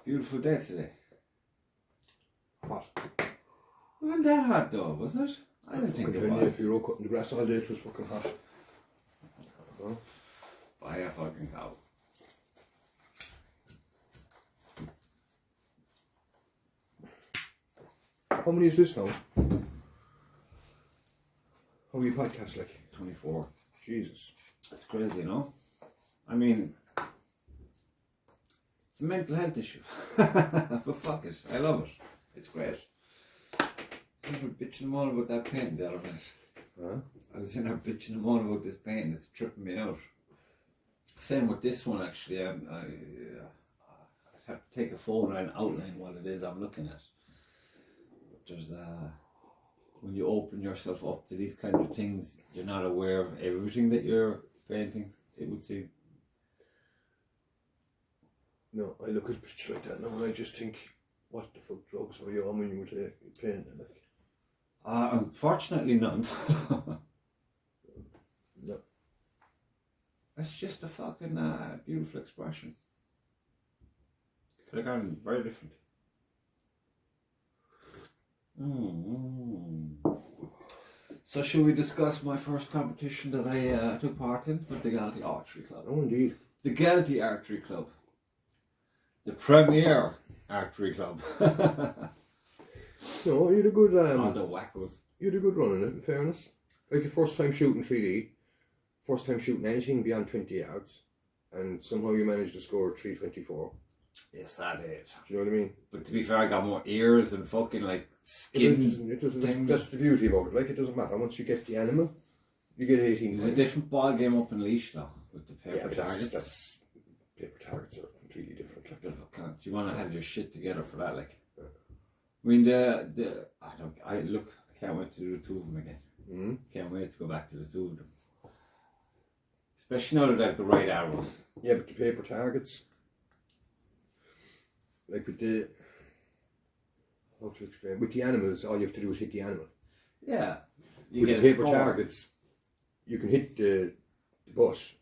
Beautiful day today. Hot. It wasn't that hot though, was it? I didn't think it was. If you were cutting the grass all day, it was fucking hot. Oh. Buy a fucking cow. How many is this now? How many podcasts like? 24. Jesus. That's crazy, you know? I mean, it's a mental health issue. But fuck it, I love it. It's great. I was bitching and moaning about that painting the other night. Huh? I was in there bitching and moaning about this painting, it's tripping me out. Same with this one actually. I'd have to take a photo and outline what it is I'm looking at. But there's when you open yourself up to these kind of things, you're not aware of everything that you're painting, it would seem. No, I look at a picture like that now and I just think, what the fuck drugs were you on when you were painting it? Like? Unfortunately none. No. It's just a fucking beautiful expression. It could have gone very different. So should we discuss my first competition that I took part in with the Galty Archery Club? Oh indeed. The Galty Archery Club. The premier archery club. No, you had a good On the wackos. you had a good run in it, in fairness. Like your first time shooting 3D, first time shooting anything beyond 20 yards, and somehow you managed to score 324. Yes, I did. Do you know what I mean? But to be fair, I got more ears and fucking like skin. It doesn't that's the beauty about it. Like, it doesn't matter. Once you get the animal, you get 18 It's points. a different ball game up in leash though, with the paper Yeah, but targets. that's paper targets are completely different. Like. Bit of a cunt. You want to have your shit together for that, like. I mean, I can't wait to do the two of them again. Mm-hmm. Can't wait to go back to the two of them. Especially now that I have the right arrows. Yeah, but the paper targets, like with the, how to explain, with the animals, all you have to do is hit the animal. Yeah. With the paper targets, you can hit the bush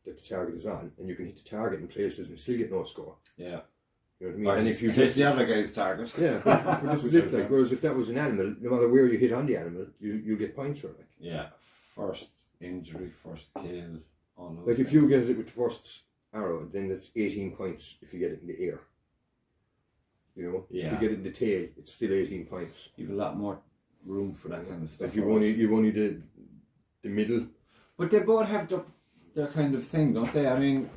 that the target is on, and you can hit the target in places and still get no score. Yeah. You know what I mean? Or and if you hit just the other guy's target. yeah, but this is it. Like, whereas if that was an animal, no matter where you hit on the animal, you get points for it. Like. Yeah. First injury, first kill, all those. Like if you get it with the first arrow, then that's 18 points if you get it in the ear. You know? Yeah. If you get it in the tail, it's still 18 points. You've a lot more room for that kind of stuff. Like you've only the middle. But they both have their kind of thing, don't they? I mean,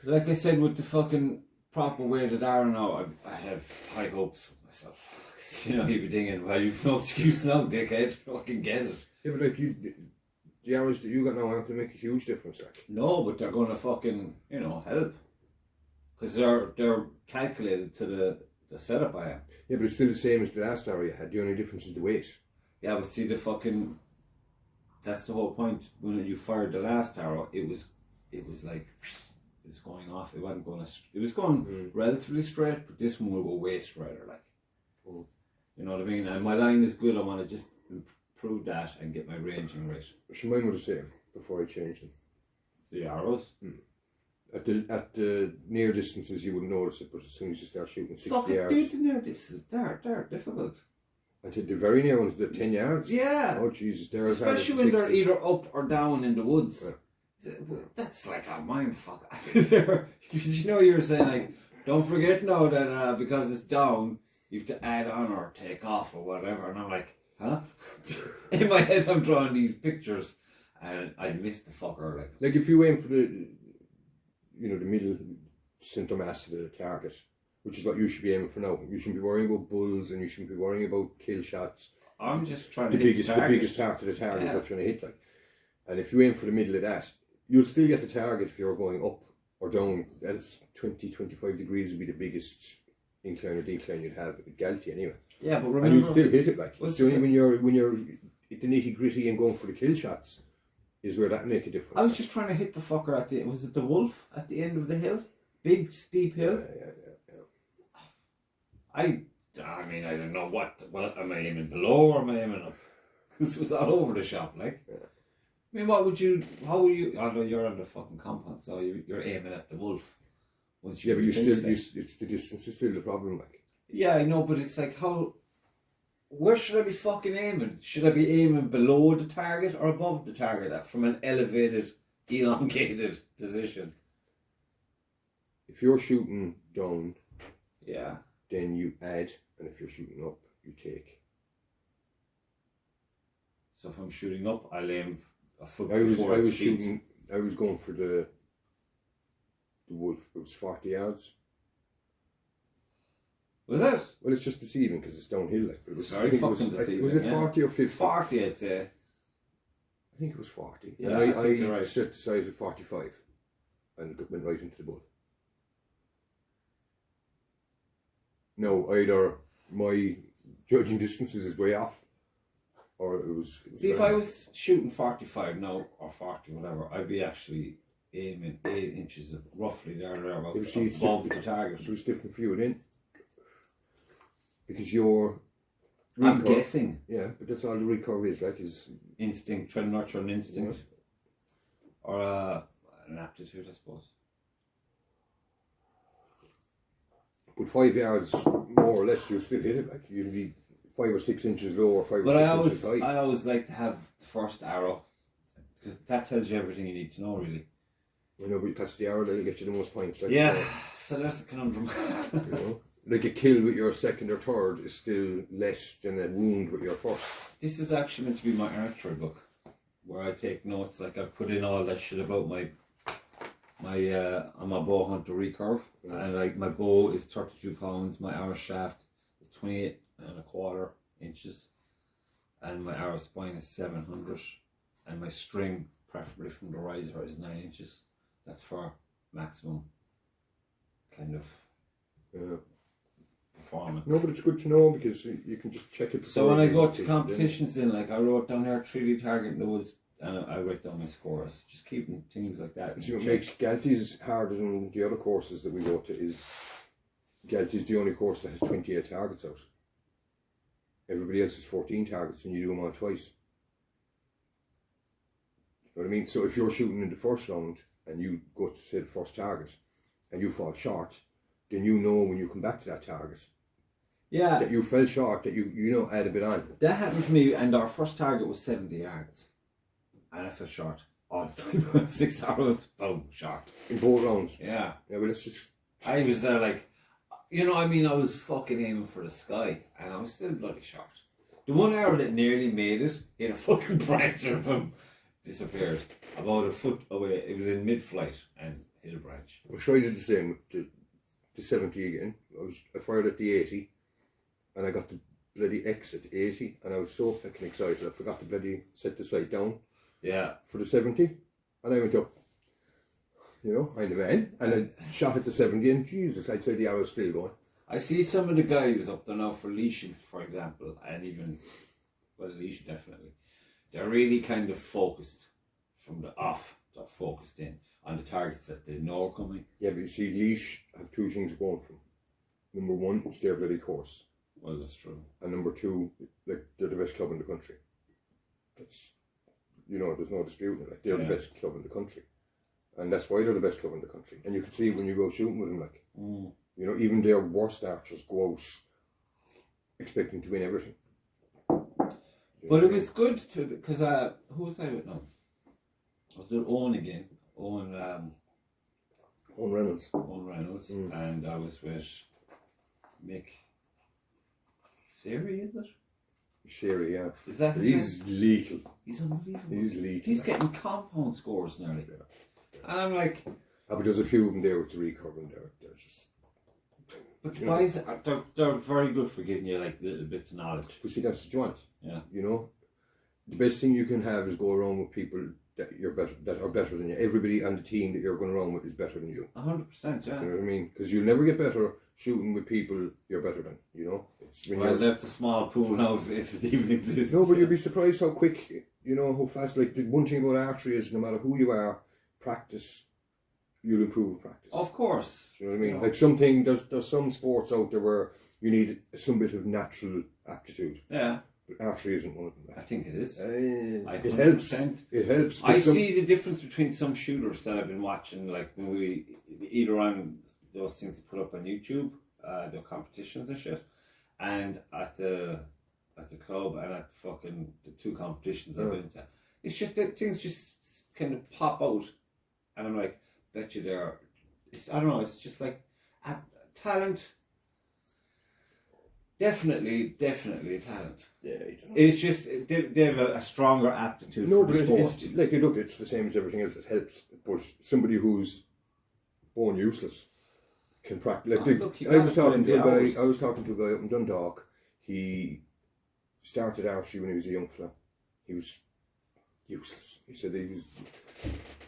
like I said, with the fucking proper weighted arrow now, I have high hopes for myself. You know, you'd be thinking, well, you've no excuse now, dickhead. Fucking get it. Yeah, but like the arrows that you got now aren't going to make a huge difference. Like. No, but they're going to fucking, help. Because they're calculated to the setup I am. Yeah, but it's still the same as the last arrow you had. The only difference is the weight. Yeah, but see, that's the whole point. When you fired the last arrow, it was like, it's going off. It wasn't going it was going relatively straight, but this one will go way straighter, like. Mm. You know what I mean? And my line is good. I want to just improve that and get my ranging right. So mine were the same before I changed them. The arrows? Mm. At the near distances you wouldn't notice it, but as soon as you start shooting 60 Fucking yards. dude, the near distances, they're difficult. And the very near ones, the 10 yards? Yeah. Oh Jesus, they're Especially when they're either up or down in the woods. Yeah. That's like a mind fuck. Because you were saying like, don't forget now that because it's down, you have to add on or take off or whatever. And I'm like, huh? In my head I'm drawing these pictures and I missed the fucker. Like if you aim for the middle center mass of the target, which is what you should be aiming for now. You shouldn't be worrying about bulls and you shouldn't be worrying about kill shots. I'm just trying to hit the biggest part of the target is what you're going to hit. Like, and if you aim for the middle of that, you'll still get the target if you're going up or down. That's 20-25 degrees would be the biggest incline or decline you'd have at Galty anyway. Yeah, but remember, and you'll still hit it. Like it's only when you're at the nitty gritty and going for the kill shots is where that make a difference. I was just trying to hit the fucker was it the wolf at the end of the hill? Big steep hill. Yeah. I mean, I don't know what am I aiming below or am I aiming up? This was all over the shop, like. Yeah. I mean, how will you, although you're on the fucking compound, so you're aiming at the wolf. Once Yeah, but you replace still, it. it's the distance is still the problem. Like, Yeah, I know, but it's like where should I be fucking aiming? Should I be aiming below the target or above the target from an elevated, elongated position? if you're shooting down, Yeah. then you add, and if you're shooting up, you take. So if I'm shooting up, I'll aim a foot I was before its feet. shooting. I was going for the wolf. It was 40 yards. Was it? Well, it's just deceiving because it's downhill. Like, but it was Very I think fucking it was, deceiving. Was it yeah. 40 or 50? 40, I'd say. I think it was 40. Yeah, and I think you're I right. set the size at 45 and went right into the bull. No, either my judging distances is way off, or it was. See, if I was shooting 45 now, or 40, whatever, I'd be actually aiming 8 inches, roughly there, about You see, it's above the different. target. It was different for you then, because your. I'm recurve- guessing. Yeah, but that's all the recurve is like is. Instinct, trying to nurture an instinct. Yeah. Or an aptitude, I suppose. But 5 yards more or less, you'll still hit it. Like you'll be 5 or 6 inches low or 5 But or 6 inches high. I always like to have the first arrow, because that tells you everything you need to know, really. You know, but that's the arrow that'll get you the most points. Like, Yeah, so that's a conundrum. you know, like a kill with your second or third is still less than a wound with your first. This is actually meant to be my archery book, where I take notes. Like I've put in all that shit about I'm a bow hunter recurve, and like my bow is 32 pounds, my arrow shaft is 28.25 inches, and my arrow spine is 700, and my string, preferably from the riser, is 9 inches. That's for maximum kind of performance. No, but it's good to know because you can just check it. So when I go to competition, competitions, then like I wrote down here 3D target in the woods, and I write down my scores. Just keeping things like that. See, what makes Galties harder than the other courses that we go to is Galties the only course that has 28 targets out. Everybody else has 14 targets, and you do them all twice. You know what I mean? So if you're shooting in the first round and you go to say the first target and you fall short, then you know when you come back to that target Yeah, that you fell short, that you add a bit on. that happened to me, and our first target was 70 yards, and I fell short all the time. 6 arrows, boom, short. In both rounds. Yeah, Yeah, but it's just. I was there like, I was fucking aiming for the sky, and I was still bloody short. The one arrow that nearly made it hit a fucking branch and boom, disappeared about a foot away. It was in mid-flight and hit a branch. I tried to do the same with the 70 again. I fired at the 80 and I got the bloody X at the 80 and I was so fucking excited I forgot to bloody set the sight down Yeah. for the 70 and I went up, behind the van and I shot at the 70 and Jesus, I'd say the arrow's still going. I see some of the guys up there now for leashing, for example, and even, leashing definitely. They're really kind of focused from the off. They're focused in on the targets that they know are coming. Yeah, but you see, leash have two things going for them. Number one, it's their bloody course. Well, that's true. And number two, like, they're the best club in the country. That's, there's no disputing it. Like, they're the best club in the country. And that's why they're the best club in the country. And you can see when you go shooting with them, like, even their worst archers go out expecting to win everything. But it was good to, because who was I with now? I was with Owen again. Owen Reynolds. And I was with Mick Siri, is it? Siri, yeah. Is that his He's name? lethal. He's unbelievable. He's lethal. He's getting compound scores nearly. Yeah. And I'm like, But there's a few of them there with the recurve and they're just. but the guys, they're very good for giving you like little bits of knowledge. But see, that's what you want. Yeah. The best thing you can have is go around with people that are better than you. Everybody on the team that you're going around with is better than you. 100%, yeah. You know what I mean? Because you'll never get better shooting with people you're better than. It's when That's a small pool now if it even exists. No, but you'd be surprised how quick, how fast. Like the one thing about archery is no matter who you are, practice, you'll improve with practice. Of course. Do you know what I mean? Like there's some sports out there where you need some bit of natural aptitude. Yeah. But archery isn't one of them. I think it is. It helps. It helps. I see the difference between some shooters that I've been watching, like when we either on those things to put up on YouTube, the competitions and shit, and at the club and at fucking the 2 competitions I've been to, it's just that things just kind of pop out, and I'm like, bet you there. I don't know. It's just like talent. Definitely talent. Yeah, it's just they have a stronger aptitude for the sport. It's the same as everything else. It helps, but somebody who's born useless can practice. I was talking to a guy up in Dundalk. He started archery when he was a young fella. He was useless. He said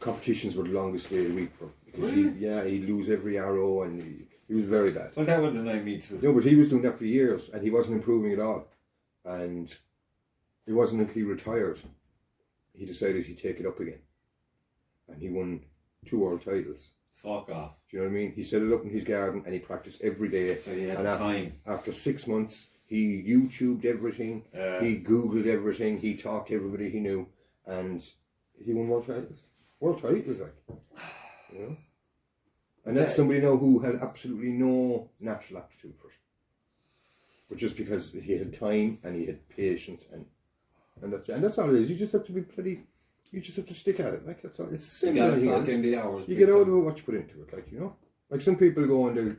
competitions were the longest day of the week for him because he'd lose every arrow and he was very bad. Well, that would deny me too. No, but he was doing that for years and he wasn't improving at all. And it wasn't until he retired he decided he'd take it up again. And he won 2 world titles. Fuck off. Do you know what I mean? He set it up in his garden and he practiced every day. So he had time. After 6 months, he YouTubed everything. He Googled everything. He talked to everybody he knew. And he won world titles. World titles, like. You know? And that's somebody now who had absolutely no natural aptitude for it. But just because he had time and he had patience and that's it. And that's all it is. You just have to be you just have to stick at it. Like, that's all. It's the same as anything else. The hours, you get out of it what you put into it, like, you know? Like some people go and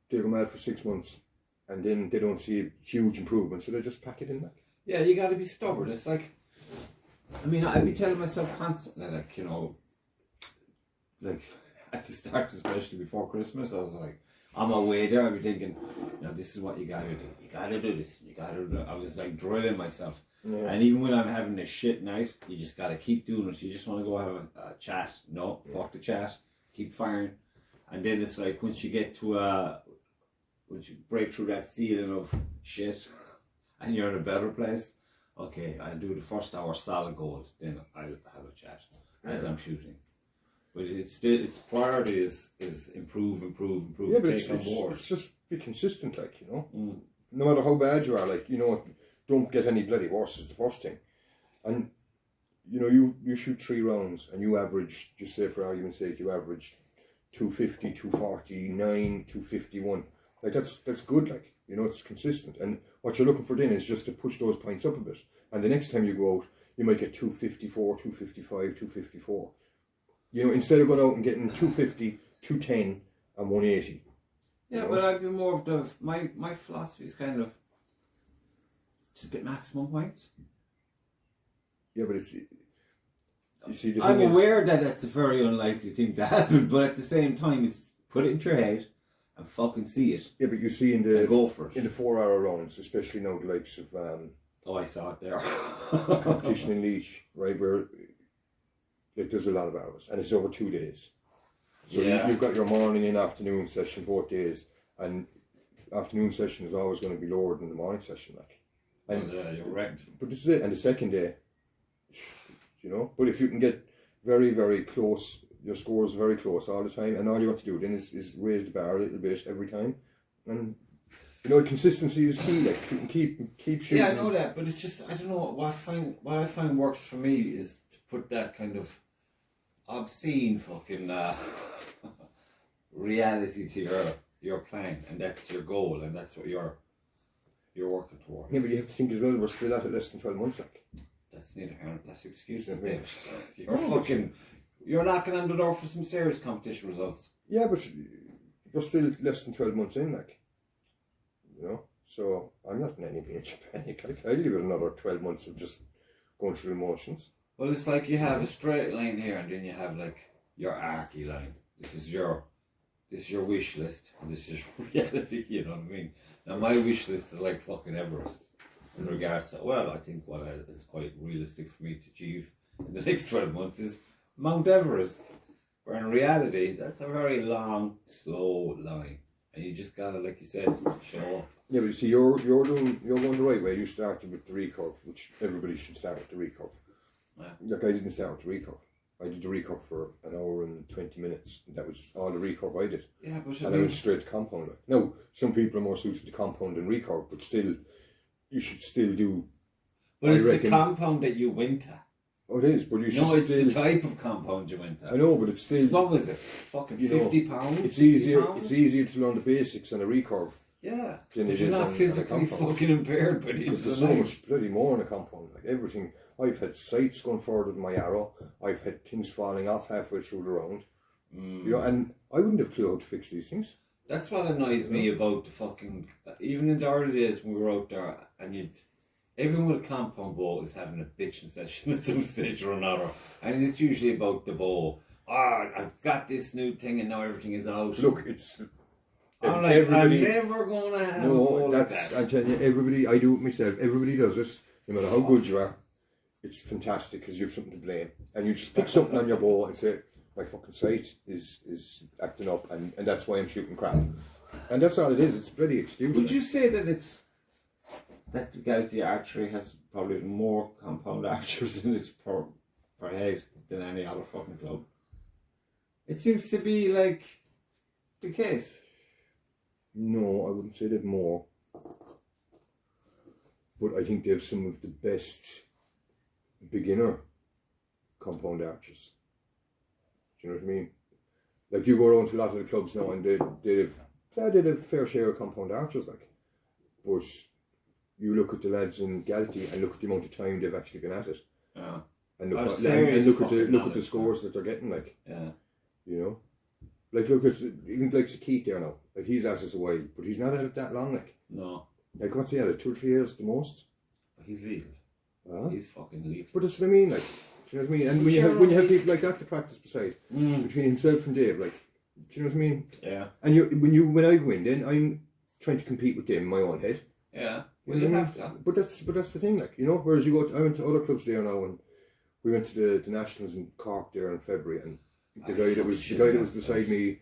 they'll go mad for 6 months and then they don't see a huge improvement, so they just pack it in, like. Yeah, you gotta be stubborn. It's like, I mean, I'd be telling myself constantly, like, you know, like at the start, especially before Christmas, I was like, on my way there, I'd be thinking, you know, this is what you gotta do. You gotta do this. You gotta do it. I was like drilling myself. Yeah. And even when I'm having a shit night, you just gotta keep doing it. You just want to go have a chat. No, fuck the chat. Keep firing. And then it's like once you get to once you break through that ceiling of shit, and you're in a better place. Okay, I'll do the first hour solid gold. Then I'll have a chat as I'm shooting. But it's priority is improve. Yeah, but it's just be consistent, like, you know. No matter how bad you are, like, you know, don't get any bloody worse is the first thing. And you know, you shoot 3 rounds and you average, just say for argument's sake, you average 250, 249, 251. Like that's good, like, you know, it's consistent. And what you're looking for then is just to push those points up a bit. And the next time you go out, you might get 254, 255, 254. You know, instead of going out and getting 250, 210 and 180. Yeah, but I'd be more of the, my philosophy is kind of just get maximum points. Yeah, but it's, you see, I'm aware that that's a very unlikely thing to happen, but at the same time, it's put it into your head and fucking see it. Yeah, but you see in the 4-hour rounds, especially now the likes of I saw it there. competition in Leash, right, where like, there's a lot of hours and it's over 2 days. So you've got your morning and afternoon session both days, and afternoon session is always going to be lower than the morning session, like. And, you're right. But this is it. And the second day, you know, but if you can get very, very close, your score is very close all the time, and all you want to do then is raise the bar a little bit every time, and you know, consistency is key. Like, you can keep shooting. Yeah, I know that, but it's just, I don't know, what I find works for me is to put that kind of obscene fucking reality to your plan, and that's your goal, and that's what you're working toward. Yeah, but you have to think as well, we're still at it less than 12 months, like. That's neither here, that's excuses, Dave. You're knocking on the door for some serious competition results. Yeah, but you're still less than 12 months in, like. You know? So I'm not in any major panic. Like, I'll give it another 12 months of just going through the motions. Well, it's like you have a straight line here, and then you have like your archy line. This is your wish list, and this is your reality, you know what I mean? Now my wish list is like fucking Everest. In regards to, well, I think what is quite realistic for me to achieve in the next 12 months is Mount Everest. Where in reality, that's a very long, slow line. And you just gotta, like you said, show up. Yeah, but you see, you're going the right way. You started with the recurve, which everybody should start with the recurve. Yeah. Like, I didn't start with the recurve. I did the recurve for an hour and 20 minutes. That was all the recurve I did. Yeah, but I went straight to compound. Like. Now, some people are more suited to compound than recurve, but still, you should still do. But it's the compound that you went to. Oh, it is, but you should No, it's still... the type of compound you went at. I know, but it's still... What was it? Fucking £50? It's easier. £60? It's easier to learn the basics on a recurve. Yeah, Than because it you're is not on physically a compound. fucking impaired by the end Because of there's the so night. much bloody more in a compound. Like everything, I've had sights going further than my arrow. I've had things falling off halfway through the round. You know, and I wouldn't have a clue how to fix these things. That's what annoys me about the fucking... Even in the early days when we were out there, and everyone with a compound bow is having a bitching session at some stage or another. And it's usually about the bow. I've got this new thing and now everything is out. Look, it's... I'm like, I'm never going to have a bow like that. I'm telling you, everybody, I do it myself, everybody does it, no matter how good you are. It's fantastic because you have something to blame. And you just pick something on your bow and say, my fucking sight is acting up and that's why I'm shooting crap. And that's all it is, it's a bloody excuse. Would you say that that the Galaxy Archery has probably more compound archers in its per head than any other fucking club? It seems to be like the case. No, I wouldn't say they've more. But I think they have some of the best beginner compound archers. Do you know what I mean? Like you go around to a lot of the clubs now and they have a fair share of compound archers, like. But you look at the lads in Galty and look at the amount of time they've actually been at it. Yeah. And look at the scores that they're getting, like. Yeah. You know? Like look at even like Sakit there now. Like he's at it a while, but he's not at it that long, like. No. Like what's he at it? 2 or 3 years the most? He's lethal. Huh? He's fucking lethal. But that's what I mean, like. Do you know what I mean? And when you have people like that to practice beside, between himself and Dave, like, do you know what I mean? Yeah. And when I go in, then I'm trying to compete with them in my own head. Yeah. Well, you have to. But that's the thing, like, you know. Whereas I went to other clubs there now, and we went to the Nationals in Cork there in February, and the guy that was beside me,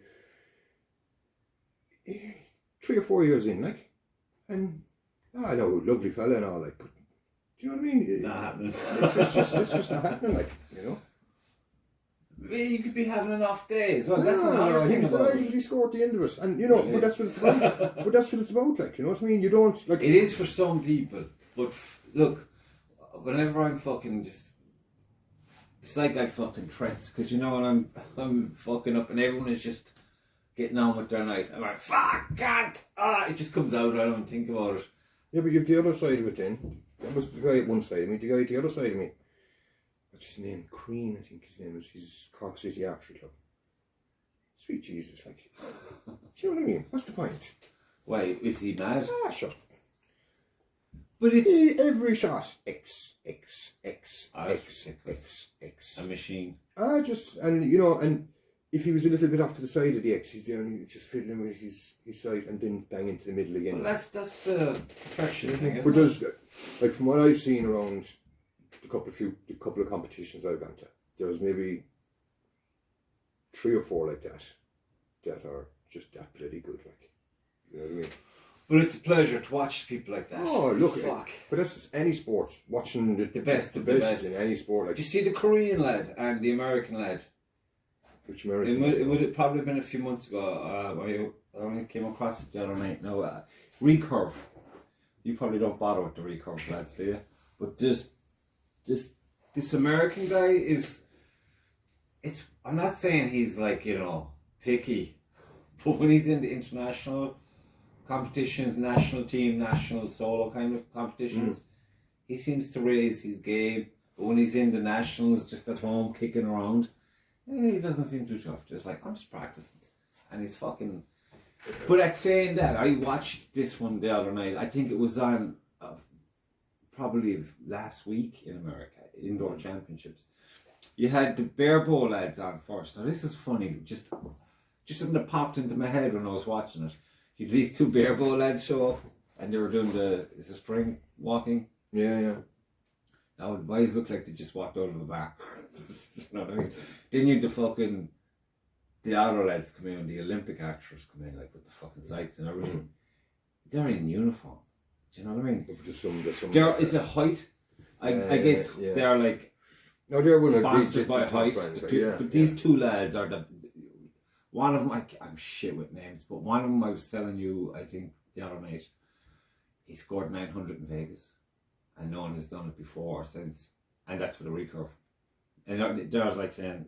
3 or 4 years in, like, and I know, lovely fella and all, like, but do you know what I mean? Not happening. It's just not happening, like, you know. You could be having an off day as well. That's no, another he thing was about delighted he scored at the end of it, and you know, but that's what it's about. But that's what it's about, like, you know what I mean? You don't like. It is for some people, but look, whenever I'm fucking just, it's like I fucking threats because you know when I'm fucking up and everyone is just getting on with their night. I'm like, fuck, God, it just comes out. I don't even think about it. Yeah, but you have the other side of it then. That was the guy at one side of me, the guy at the other side of me. What's his name? Crean, I think his name is. His Cork City Archery Club. Sweet Jesus, like. Do you know what I mean? What's the point? Why, is he mad? Sure. But it's every shot. X. a machine. And you know, and if he was a little bit off to the side of the X, he's doing just fiddling with his sight and then bang into the middle again. Well, that's the perfection thing, isn't but it? there's, like, from what I've seen around the couple of competitions I've gone to, there's maybe 3 or 4 like that are just that bloody good, like. You know what I mean? But it's a pleasure to watch people like that. Oh, look, fuck. But that's any sport. Watching the best in any sport. Like, did you see the Korean lad and the American lad? Which American? It would have probably been a few months ago. I only came across it the other night. No, Recurve. You probably don't bother with the Recurve lads, do you? But this American guy is. I'm not saying he's like, you know, picky, but when he's in the international competitions, national team, national solo kind of competitions, he seems to raise his game. But when he's in the nationals, just at home kicking around, he doesn't seem too tough. Just like, I'm just practicing, and he's fucking. But at saying that, I watched this one the other night. I think it was on probably last week in America, indoor championships. You had the bare bow lads on first. Now this is funny, just something that popped into my head when I was watching it. You had these 2 bare bow lads show up, and they were doing the string walking. Yeah. Now the boys looked like they just walked out of a bar. You know what I mean? Then you had the other lads come in, the Olympic archers come in, like with the fucking sights and everything. They're in uniform. Do you know what I mean? There is a height. I guess they're like. No, they're one sponsored by height. Brands, but these 2 lads are one of them. I'm shit with names, but one of them I was telling you, I think the other night, he scored 900 in Vegas, and no one has done it before or since, and that's with a recurve. And there's like saying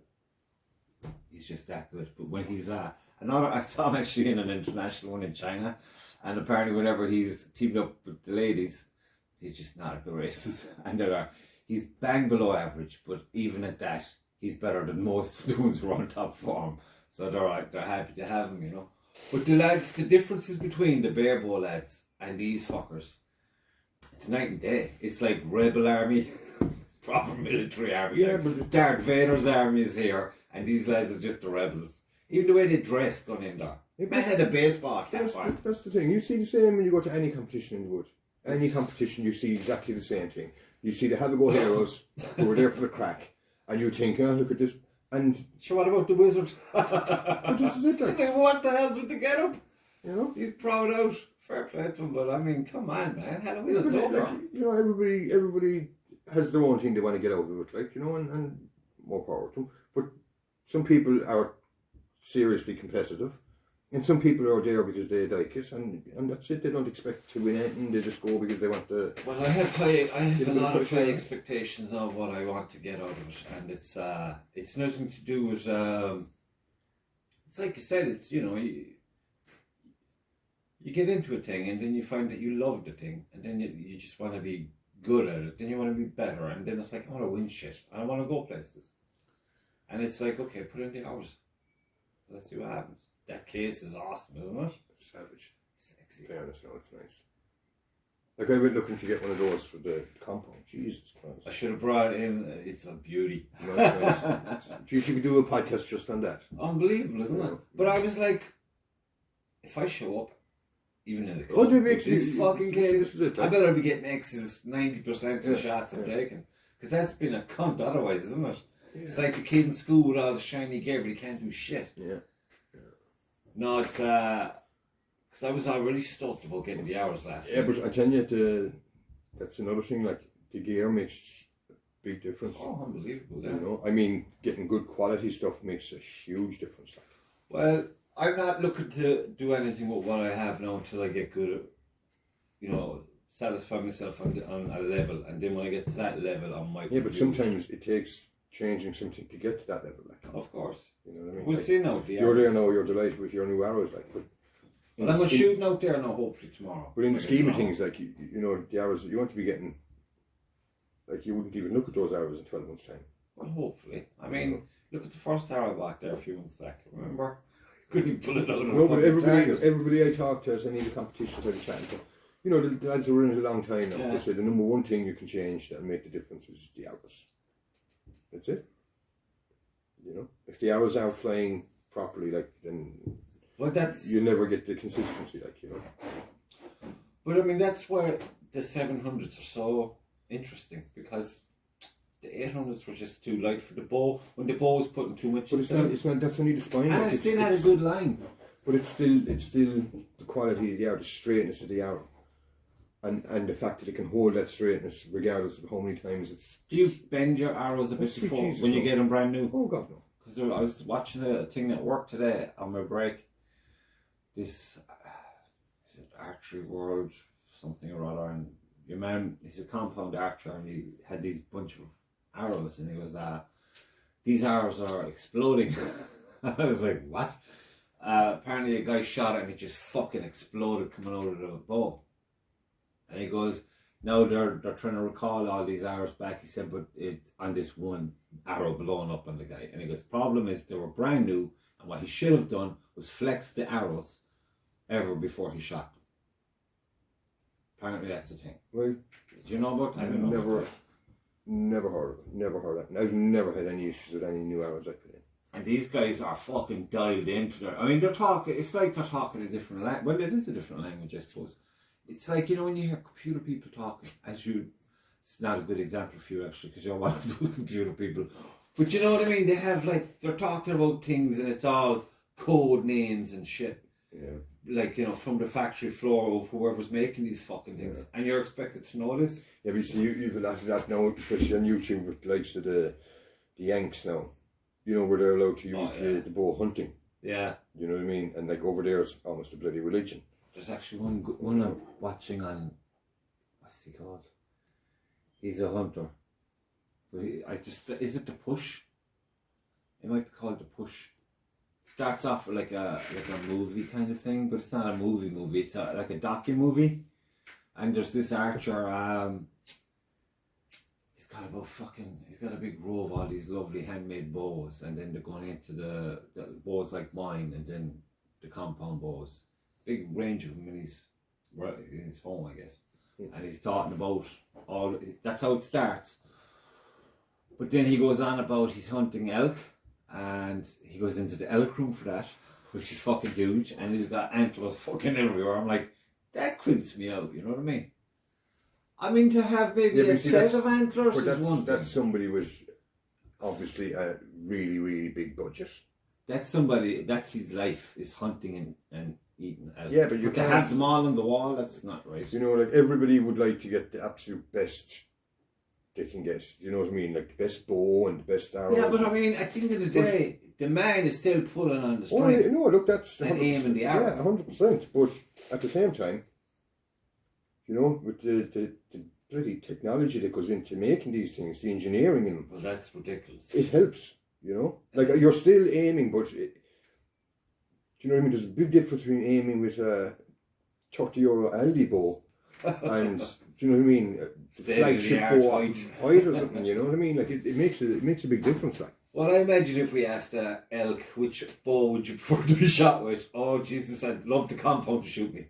he's just that good. But when he's another, I saw him actually in an international one in China, and apparently whenever he's teamed up with the ladies, he's just not at the races. And he's bang below average, but even at that, he's better than most of the ones who are on top form. So they're happy to have him, you know. But the lads, the differences between the barebow lads and these fuckers, it's night and day. It's like rebel army, proper military army. Yeah, like but Darth Vader's army is here, and these lads are just the rebels. Even the way they dress going in there. Man had a baseball cap on. That's the thing. You see the same when you go to any competition in the wood. Any competition, you see exactly the same thing. You see the have-a-go heroes who were there for the crack, and you think, oh, look at this. And sure, what about the wizard? but this is it, like, what the hell's with the get-up? You know? He's proud out. Fair play to him, but I mean, come on, man. Halloween's over. Like, you know, everybody has their own thing they want to get out of it, like, you know, and more power to them. But some people are seriously competitive, and some people are there because they like it, and that's it. They don't expect to win anything. They just go because they want to. Well, I have a lot of high expectations of what I want to get out of it, and it's nothing to do with. It's like you said. It's, you know, you get into a thing, and then you find that you love the thing, and then you just want to be good at it. Then you want to be better, and then it's like, I want to win shit. I want to go places, and it's like, okay, put in the hours. Let's see what happens. That case is awesome, isn't it? Savage. Sexy. Fairness, no, it's nice. Like, I went looking to get one of those for the compound. Jesus Christ. I should have brought in. It's a beauty. Nice. You should do a podcast just on that. Unbelievable, isn't it? But I was like, if I show up, even in the club, do with this fucking case, like, I better be getting X's 90% of the shots I'm taking. Because that's been a cunt otherwise, isn't it? Yeah. It's like the kid in school with all the shiny gear, but he can't do shit. Yeah. No, it's because I was already stoked about getting the hours last week. Yeah, but I tell you, that's another thing. Like, the gear makes a big difference. Oh, unbelievable! Yeah. You know, I mean, getting good quality stuff makes a huge difference. Well, I'm not looking to do anything with what I have now until I get good at, you know, satisfy myself on a level, and then when I get to that level, I might. Yeah, but sometimes it takes changing something to get to that level. Like, of course, you know what I mean. We'll see now. You're there now. You're delighted with your new arrows, like. But I'm going shooting out there now, hopefully tomorrow. But in the scheme of things, like, you know, the arrows you want to be getting, like, you wouldn't even look at those arrows in 12 months' time. Well, hopefully. I mean, look at the first arrow back there a few months back. Remember? Couldn't pull it out of no, but everybody I talk to, as any of the competitions I've chatted to, you know, the lads who are in it a long time now, they say the number one thing you can change that'll make the difference is the arrows. That's it. You know, if the arrows are flying properly, like, then you never get the consistency, like, you know. But I mean, that's where the 700s are so interesting, because the 800s were just too light for the bow. When the bow was putting too much, but it's not. That's only the spine. And like, it still had a good line. But it's still the quality of the arrow, the straightness of the arrow, and the fact that it can hold that straightness regardless of how many times it's. Do you bend your arrows a bit before when you get them brand new? Oh God, no. Because I was watching a thing at work today on my break. This is it Archery World something or other, and your man, he's a compound archer, and he had these bunch of arrows, and he was these arrows are exploding. I was like, what? Apparently a guy shot it and it just fucking exploded coming out of the bow. And he goes, now they're trying to recall all these arrows back. He said, but it's on this one arrow blowing up on the guy. And he goes, problem is they were brand new, and what he should have done was flex the arrows ever before he shot them. Apparently that's the thing. Well, did you know about that? I don't know. Never heard of it. Never heard of it. I've never had any issues with any new arrows I put in. And these guys are fucking dialed into their. I mean, they're talking. It's like they're talking a different language. Well, it is a different language, I suppose. It's like, you know, when you hear computer people talking, it's not a good example for you actually, because you're one of those computer people. But you know what I mean? They have they're talking about things, and it's all code names and shit. Yeah. Like, you know, from the factory floor of whoever's making these fucking things. Yeah. And you're expected to know this? Yeah, but you see, you've a lot of that now, especially on YouTube with the likes of the Yanks now. You know, where they're allowed to use the bow hunting. Yeah. You know what I mean? And like over there, it's almost a bloody religion. There's actually one I'm watching on, what's he called? He's a hunter. Is it the push? It might be called the push. It starts off like a movie kind of thing, but it's not a movie. It's like a docu-movie. And there's this archer, he's got a big row of all these lovely handmade bows, and then they're going into the bows like mine, and then the compound bows. Big range of them in his home, I guess. And he's talking about that's how it starts. But then he goes on about he's hunting elk, and he goes into the elk room for that, which is fucking huge, and he's got antlers fucking everywhere. I'm like, that creeps me out, you know what I mean? I mean, to have maybe a set of antlers is one thing. That's somebody with obviously a really, really big budget. That's his life, is hunting and eating elk. Yeah, but to have them all on the wall, that's not right. You know, like everybody would like to get the absolute best they can get. You know what I mean? Like the best bow and the best arrows. Yeah, but I mean, at the end of the day, the man is still pulling on the string. Oh, yeah, no, look, that's and aiming the arrow. Yeah, 100%. But at the same time, you know, with the bloody technology that goes into making these things, the engineering in them. Well, that's ridiculous. It helps, you know. Like you're still aiming, but do you know what I mean? There's a big difference between aiming with a €30 Aldi bow and do you know what I mean? Flagship bow height or something. You know what I mean? Like it makes a big difference. Like. Well, I imagine if we asked elk which bow would you prefer to be shot with, oh Jesus, I'd love the compound to shoot me.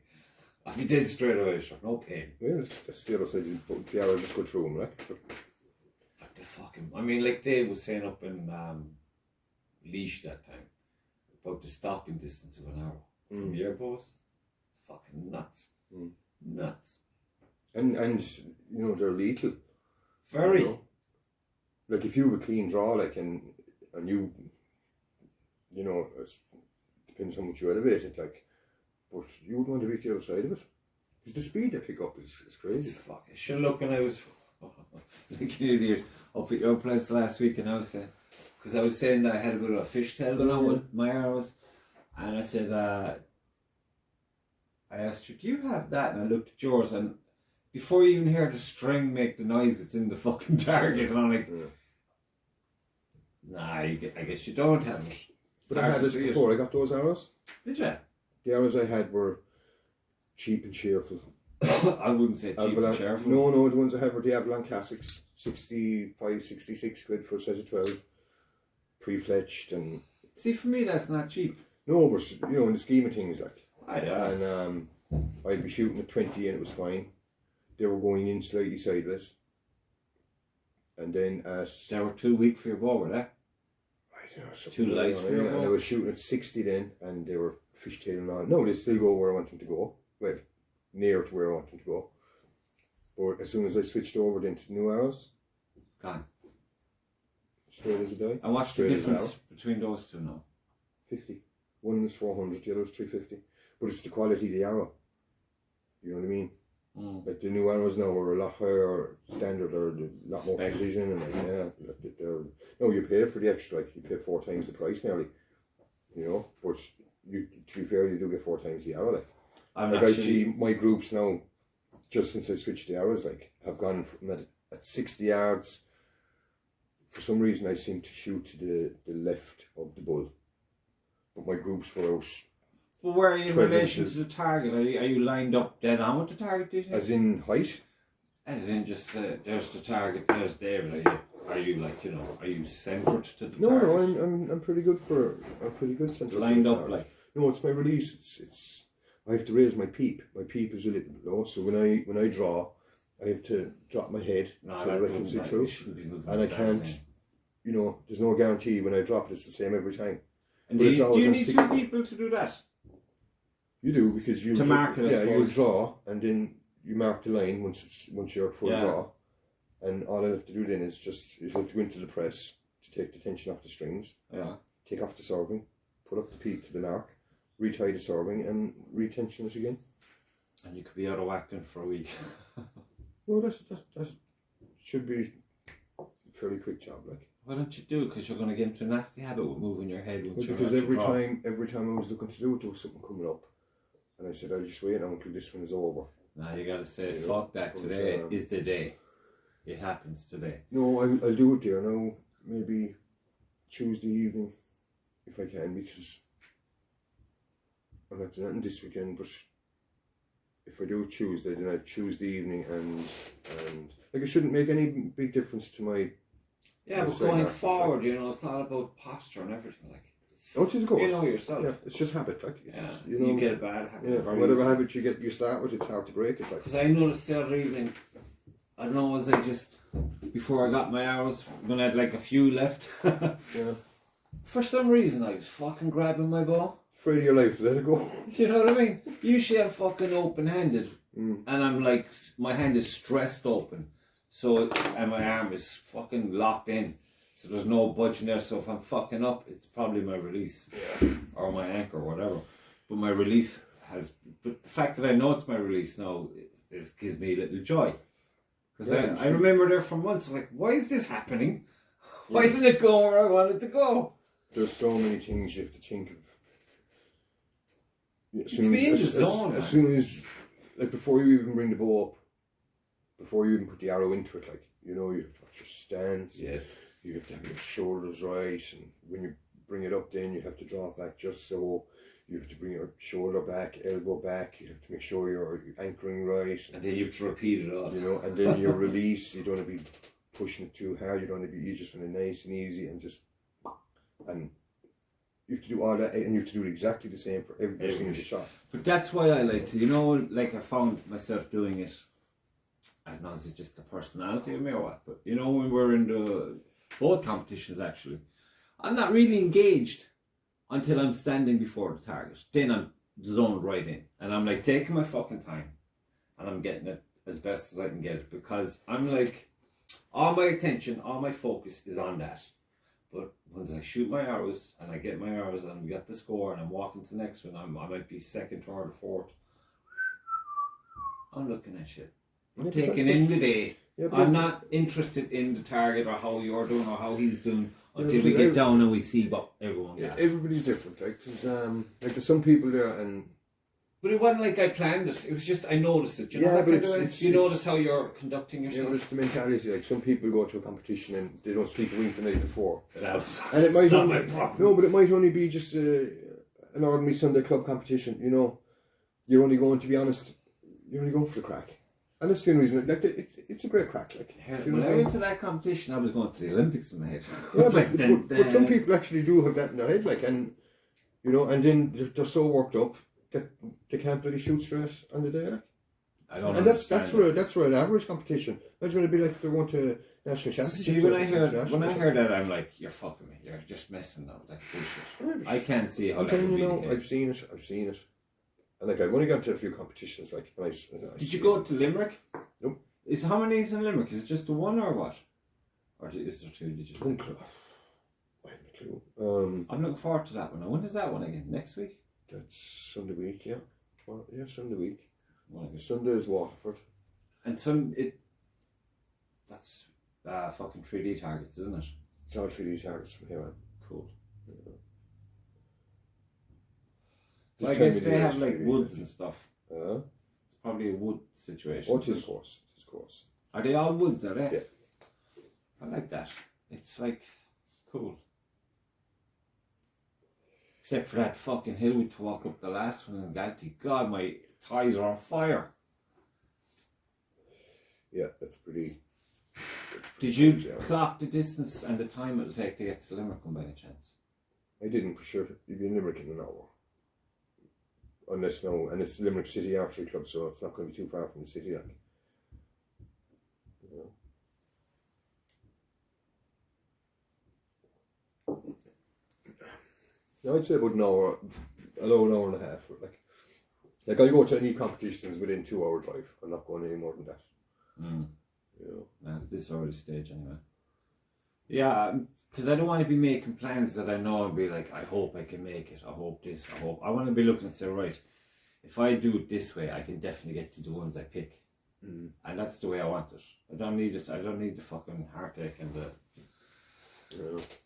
I'd be dead straight away, sure, no pain. Well, that's the other side. The arrow just go through him, like. What the fuck? I mean, like Dave was saying up in Leash that time about the stopping distance of an arrow from your bows. Fucking nuts. Nuts. And you know, they're lethal. Very. You know? Like if you have a clean draw, like and you know, it depends how much you elevate it, like, but you would want to reach the other side of it. Because the speed they pick up is crazy. Fuck, I should look when I was like an idiot up at your place last week, and I was saying, because I was saying that I had a bit of a fishtail going on with my arrows, and I said, I asked you, do you have that? And I looked at yours, and before you even hear the string make the noise, it's in the fucking target, and I'm like, nah, I guess you don't have it. But I had this before. I got those arrows. Did you? The arrows I had were cheap and cheerful. I wouldn't say cheap and cheerful. No, the ones I had were the Avalon Classics, 65, 66 quid for a set of 12, pre-fletched and. See, for me, that's not cheap. No, but you know, in the scheme of things, like. Yeah. And I'd be shooting at 20 and it was fine. They were going in slightly sideways. And then they were too weak for your bow, were they? I don't know, too light for your bow. And I was shooting at 60 then, and they were fishtailing on. No, they still go where I want them to go. Well, near to where I want them to go. But as soon as I switched over then to new arrows, gone. Straight as a die. And what's the difference between those two now? 50. One is 400, the other is 350. But it's the quality of the arrow. You know what I mean? Like the new arrows now are a lot higher standard, or a lot more precision, and no, you pay for the extra. Like you pay 4 times the price nearly. You know, but to be fair, you do get 4 times the arrow. Like I see my groups now, just since I switched the arrows, like have gone from at 60 yards. For some reason, I seem to shoot to the left of the bull, but my groups were out. Well, where are you in relation to the target? Are you lined up dead on with the target, do you think? As in height? As in just, there's the target, there's David. Are you like, you know, are you centred to the target? No, I'm pretty good centred. Lined up like? No, it's my release. It's I have to raise my peep. My peep is a little bit low, so when I draw, I have to drop my head so that I can see through. And I can't, you know, there's no guarantee when I drop it, it's the same every time. And do you need 2 people to do that? You do, because you mark it. Yeah, you draw and then you mark the line once you're at full draw, and all I have to do then is you have to go into the press to take the tension off the strings. Yeah. Take off the serving, put up the peak to the mark, retie the serving, and retension it again. And you could be out of whack then for a week. No, that should be a fairly quick job, like. Why don't you do it? Because you're going to get into a nasty habit with moving your head. Because every time I was looking to do it, there was something coming up. And I said, I'll just wait now until this one is over. Now you got to say, fuck that, today is the day. it happens today. No, I'll do it there now. Maybe Tuesday evening, if I can, because I'm not doing nothing this weekend. But if I do it Tuesday, then I have Tuesday evening, and like it shouldn't make any big difference to my. Yeah, but going forward, you know, it's all about posture and everything. Like, oh, it is, of course. You know yourself. Yeah, it's just habit. Like, it's, yeah, you know, you get a bad habit. Yeah, whatever habit you start with, it's hard to break it. Like, because I noticed the other evening, I don't know, was I just before I got my hours when I had like a few left. yeah. For some reason, I was fucking grabbing my ball. Afraid of your life, let it go. You know what I mean? Usually I'm fucking open-handed, and I'm like, my hand is stressed open. So, and my arm is fucking locked in. So there's no budging there. So if I'm fucking up, it's probably my release. Or my anchor or whatever. But my release but the fact that I know it's my release now, it gives me a little joy. Because I remember there for months, like, why is this happening? Why isn't it going where I want it to go? There's so many things you have to think of. As soon as, like, before you even bring the bow up, before you even put the arrow into it, like, you know, you have to watch your stance. Yes. You have to have your shoulders right, and when you bring it up, then you have to draw it back just so. You have to bring your shoulder back, elbow back. You have to make sure you're anchoring right. And then you have to repeat it all. You know, and then your release, you don't want to be pushing it too hard. You just want it nice and easy, and you have to do all that, and you have to do it exactly the same for every single shot. But that's why I like to, you know, like I found myself doing it. I don't know, is it just the personality of me or what? But you know, when we're in both competitions actually, I'm not really engaged until I'm standing before the target. Then I'm zoned right in, and I'm like taking my fucking time, and I'm getting it as best as I can get it, because I'm like, all my attention, all my focus is on that. But once I shoot my arrows and I get my arrows and we got the score and I'm walking to the next one, I might be second, third, or fourth. I'm looking at shit. I'm taking in the day. Yeah, I'm not interested in the target or how you're doing or how he's doing until we get down and we see what everyone's got. Everybody's different. Like there's some people there, and but it wasn't like I planned it. It was just I noticed it. You know, but you notice how you're conducting yourself. Yeah, but it's the mentality. Like some people go to a competition and they don't sleep a wink the night before. And it might only, no, but it might only be just an ordinary Sunday club competition. You know, you're only going, to be honest, you're only going for the crack. And that's the only reason. Like it's a great crack. Like when I went to that competition, I was going to the Olympics in my head. Yeah, but some people actually do have that in their head. Like, and you know, and then they're so worked up that they can't bloody shoot straight on the day. Like, I don't. And that's where an average competition. Imagine what it'd be like if they went to national championships. See, when I heard that, I'm like, you're fucking me. You're just messing now. That's bullshit. I can't see how. I'm that telling would you be now. I've seen it. And like I've only gone to a few competitions. Like, did you go to Limerick? Nope. How many is in Limerick? Is it just the one or what? Or is there two? Did you? I haven't a clue. I'm looking forward to that one. When is that one again? Next week? That's Sunday week, yeah. Well, yeah, Sunday week. Well, Sunday is Waterford. And that's fucking 3D targets, isn't it? It's all 3D targets from here on. Cool. Yeah. I guess they have like woods and stuff. It's probably a wood situation. Oh, it is, of course. Are they all woods, are they? Yeah. I like that. It's like cool. Except for that fucking hill we had to walk up the last one in Galty. God, my thighs are on fire. Yeah, that's pretty Did you clock the distance and the time it'll take to get to Limerick by any chance? I didn't, for sure. You'd be in Limerick in an hour. Unless no, and it's Limerick City Archery Club, so it's not going to be too far from the city, like. No, I'd say about an hour, an hour and a half. Like I'll go to any competitions within 2 hour drive. I'm not going any more than that. You know, at this early stage, anyway. Yeah, because I don't want to be making plans that I know and be like, I hope I can make it. I hope this. I want to be looking and say, right, if I do it this way, I can definitely get to the ones I pick, and that's the way I want it. I don't need it. I don't need the fucking heartache and the.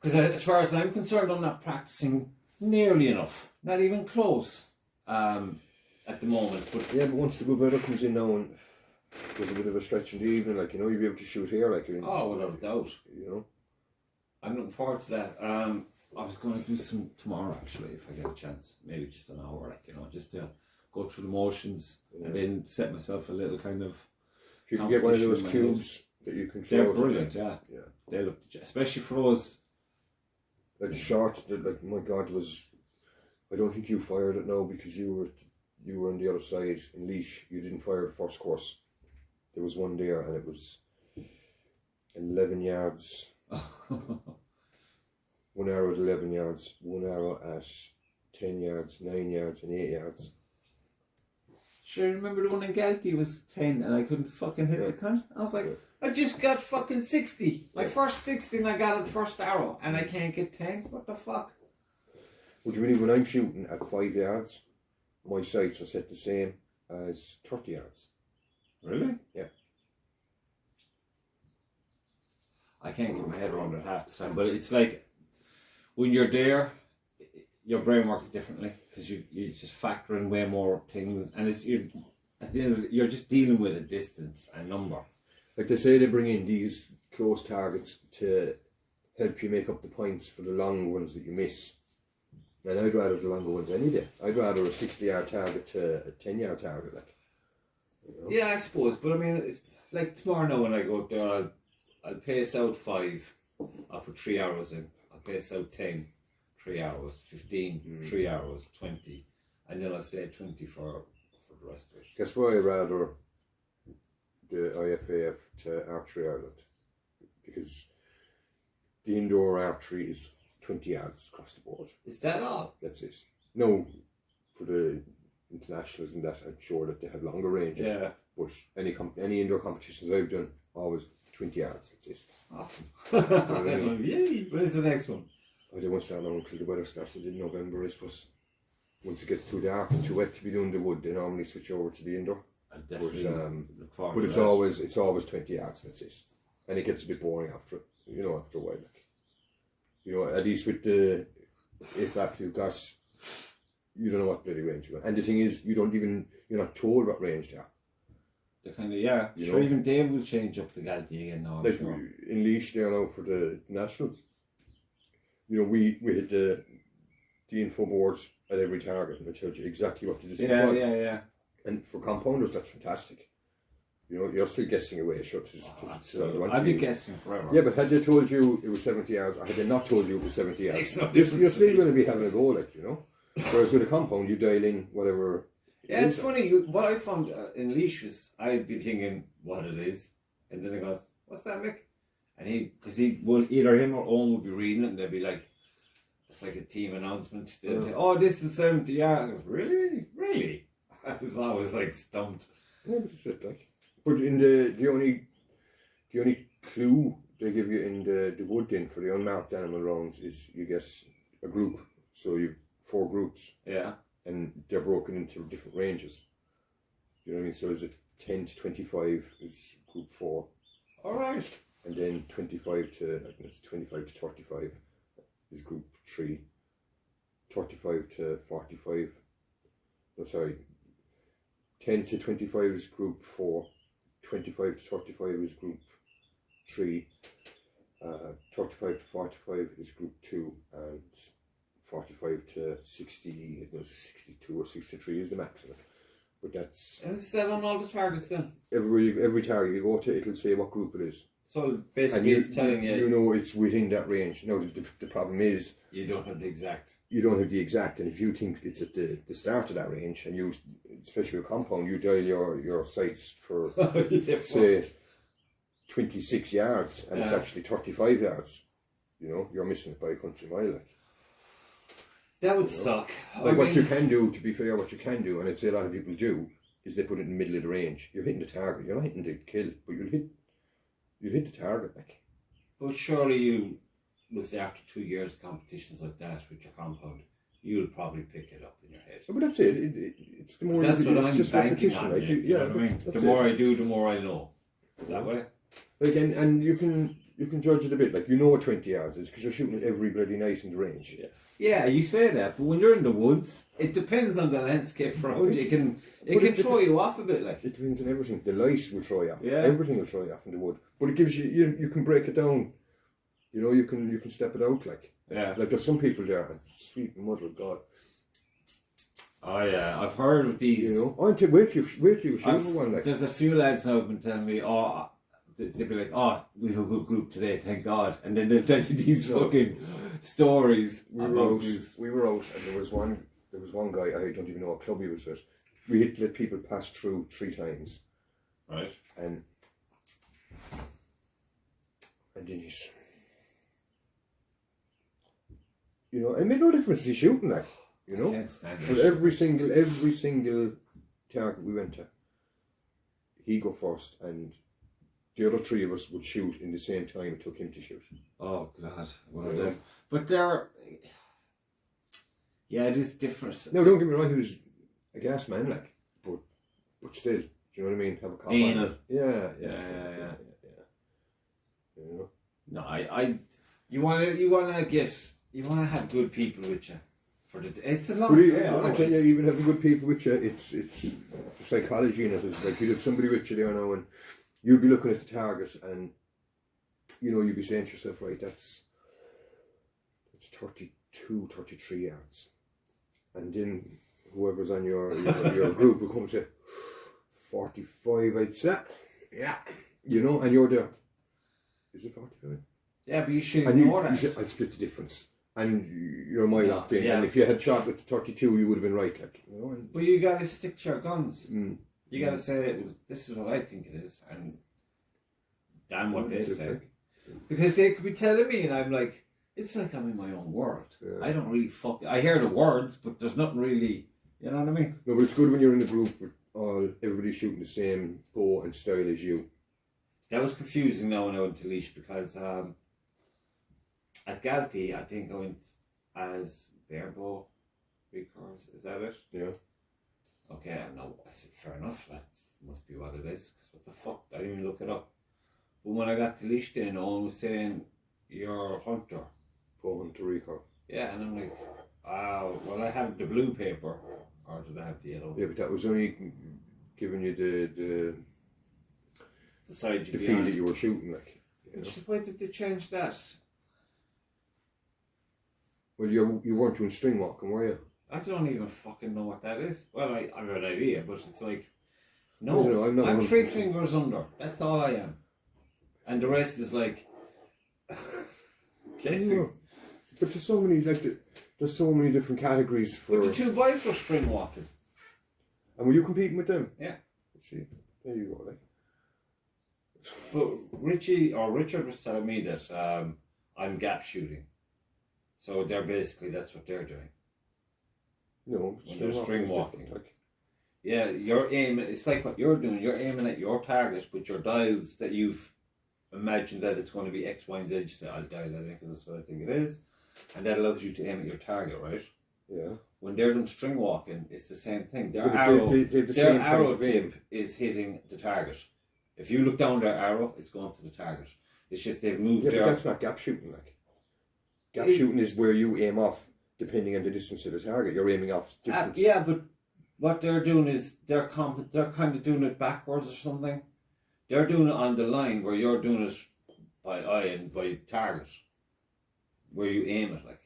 Because as far as I'm concerned, I'm not practicing nearly enough, not even close, at the moment. But once the good weather comes in now, and there's a bit of a stretch in the evening, like, you know, you'll be able to shoot here, like, Oh, without a doubt. You know, I'm looking forward to that. I was going to do some tomorrow, actually, if I get a chance. Maybe just an hour, like, you know, just to go through the motions and then set myself a little kind of. If you can get one of those cubes that you control. They're brilliant, yeah. They look, especially for those. Like the shot, like, my God, I don't think you fired it now because you were on the other side in leash. You didn't fire the first course. There was one there and it was 11 yards. 1 arrow at 11 yards, 1 arrow at 10 yards, 9 yards and 8 yards. Sure, remember the one in Galty was 10 and I couldn't fucking hit the cunt? I was like, I just got fucking 60. My first 60 and I got it first arrow and I can't get 10. What the fuck? Would you believe when I'm shooting at 5 yards, my sights are set the same as 30 yards. Really? Yeah. I can't get my head around it half the time, but it's like when you're there, your brain works differently because you just factor in way more things, and at the end of it, you're just dealing with a distance and number. Like they say, they bring in these close targets to help you make up the points for the long ones that you miss. And I'd rather the longer ones any day. I'd rather a 60-yard target to a 10-yard target, like. You know? Yeah, I suppose, but I mean, it's like tomorrow now when I go up there, I'll pace out 5. I'll put 3 arrows in. I'll pace out 10, 3 arrows, 15, 3 arrows, 20, and then I'll stay at 20 for the rest of it. Guess why I'd rather the IFAF to Archery Ireland? Because the indoor archery is 20 yards across the board. Is that all? That's it. No, for the internationals and that, I'm sure that they have longer ranges. Yeah. But any indoor competitions I've done, always 20 yards. That's it. Awesome. I mean? Yay! What is the next one? I won't start long until the weather starts in November, I suppose. Once it gets too dark and too wet to be doing the wood, they normally switch over to the indoor. I definitely look forward but to it's always 20 yards. That's it. And it gets a bit boring after a while. Like, you know, at least with the if you've got, you don't know what bloody range you got. And the thing is, you're not told what range they are. They're kind of, sure, even Dave will change up the Galty again now, I'm like, sure. In Leash there now for the nationals, you know, we hit the info boards at every target and it tells you exactly what the distance was. Yeah. And for compounders, that's fantastic. You know, you're still guessing away. Sure, I've been guessing forever. Yeah, but had they told you it was 70 yards, or had they not told you it was 70 yards, Makes no you're difference still going to be having a go, like, you know. Whereas with a compound, you dial in whatever. Yeah, it's funny. What I found in Leash was I'd be thinking what it is, and then he goes, "What's that, Mick?" And either him or Owen would be reading it, and they'd be like, "It's like a team announcement." They'd say, "Oh, this is 70 yards." I goes, "Really?" I was always like stumped. Yeah, but it's it, like. But in the only clue they give you in the wood then for the unmarked animal rounds is you get a group. So you've 4 groups. Yeah. And they're broken into different ranges. You know what I mean? So is it 10 to 25 is group 4. Alright. And then 25 to 35 is group 3. 35 to 45. No, sorry. 10 to 25 is group 4. 25 to 35 is group 3. 35 to 45 is group 2. And 45 to 60, it was 62 or 63 is the maximum. But that's... And it's set on all the targets then? Every target you go to, it'll say what group it is. So basically it's telling you... You know it's within that range. Now the problem is... You don't have the exact. You don't have the exact, and if you think it's at the start of that range, and you, especially with compound, you dial your sights for, say, 26 yards, and it's actually 35 yards, you know, you're missing it by a country mile, like. That would suck. Like, what you can do, to be fair, and I'd say a lot of people do, is they put it in the middle of the range. You're hitting the target. You're not hitting the kill, but you'll hit the target, like. But surely you will say after 2 years competitions like that with your compound, you'll probably pick it up in your head. But that's it. It's the more that's what I'm just banking on. Like, you know what I mean? The more I do, the more I know. That way. Like, and you can you can judge it a bit. Like, you know what 20 yards is because you're shooting it every bloody night in the range. Yeah, you say that, but when you're in the woods, it depends on the landscape around you. It can throw you off a bit. Like, it depends on everything. The light will throw you off. Yeah. Everything will throw you off in the wood. But it gives you can break it down. You know, you can step it out. Like, like there's some people there, and sweet mother of God. Oh yeah, I've heard of these. You know, wait till you shoot one. Like, there's a few lads now have been telling me, they'll be like, we have a good group today, thank God. And then they'll tell you these fucking stories. We were out, and there was one guy, I don't even know what club he was with. We had to let people pass through 3 times. Right. And then he's, you know, it made no difference he's shooting, like, you know. But every single target we went to, he'd go first, and the other 3 of us would shoot in the same time it took him to shoot. Oh God, one of them. But it is different. No, don't get me wrong, he was a gas man, like, but still, do you know what I mean? Have a cop anal. Yeah. You know? No, you wanna have good people with you. It's a long day. I tell you, even having good people with you, it's the psychology in it. It's like you'd have somebody with you there now, and you'd be looking at the target, and you know, you'd be saying to yourself, right, that's 32, 33 yards, and then whoever's on your group will come and say 45, I'd say, yeah, you know, and you're there. Is it 45? Yeah, but you should ignore that. You said, I'd split the difference. And you're a mile off in, and if you had shot with 32, you would have been right, like, you know. But you got to stick to your guns. You got to say, this is what I think it is, and damn what they say. Like, because they could be telling me, and I'm like, it's like I'm in my own world. I don't really I hear the words, but there's nothing really, you know what I mean? No, but it's good when you're in a group with everybody shooting the same bow and style as you. That was confusing now when I went to Laois, because at Galtee, I think I went as barebow recurves. Is that it? Yeah. Okay, no, I said fair enough. That must be what it is. Because what the fuck? I didn't even look it up. But when I got to Laois, then Owen was saying, "You're a hunter." Bow hunter recurve. Yeah, and I'm like, well, I have the blue paper, or did I have the yellow? Yeah, but that was only giving you the side the feel that you were shooting, like. You know? Why did they change that? Well, you weren't doing string walking, were you? I don't even fucking know what that is. Well, I have an idea, but it's like, no, I'm 3 fingers under. That's all I am, and the rest is like guessing. But there's so many there's so many different categories for. But the 2 boys were string walking. And were you competing with them? Yeah. Let's see, there you go, like. But Richard was telling me that I'm gap shooting. So that's what they're doing. No, they're string walking. Like. Yeah, you're aiming. It's like what you're doing. You're aiming at your target with your dials that you've imagined that it's going to be X, Y, and Z. You say, I'll dial that in because that's what I think it is, and that allows you to aim at your target, right? Yeah. When they're doing string walking, it's the same thing. Their arrow tip is hitting the target. If you look down their arrow, it's going to the target. It's just they've moved. Yeah, but that's not gap shooting, like. Gap shooting is where you aim off depending on the distance of the target. You're aiming off different. Yeah, but what they're doing is they're kind of doing it backwards or something. They're doing it on the line where you're doing it by eye and by target, where you aim it. Like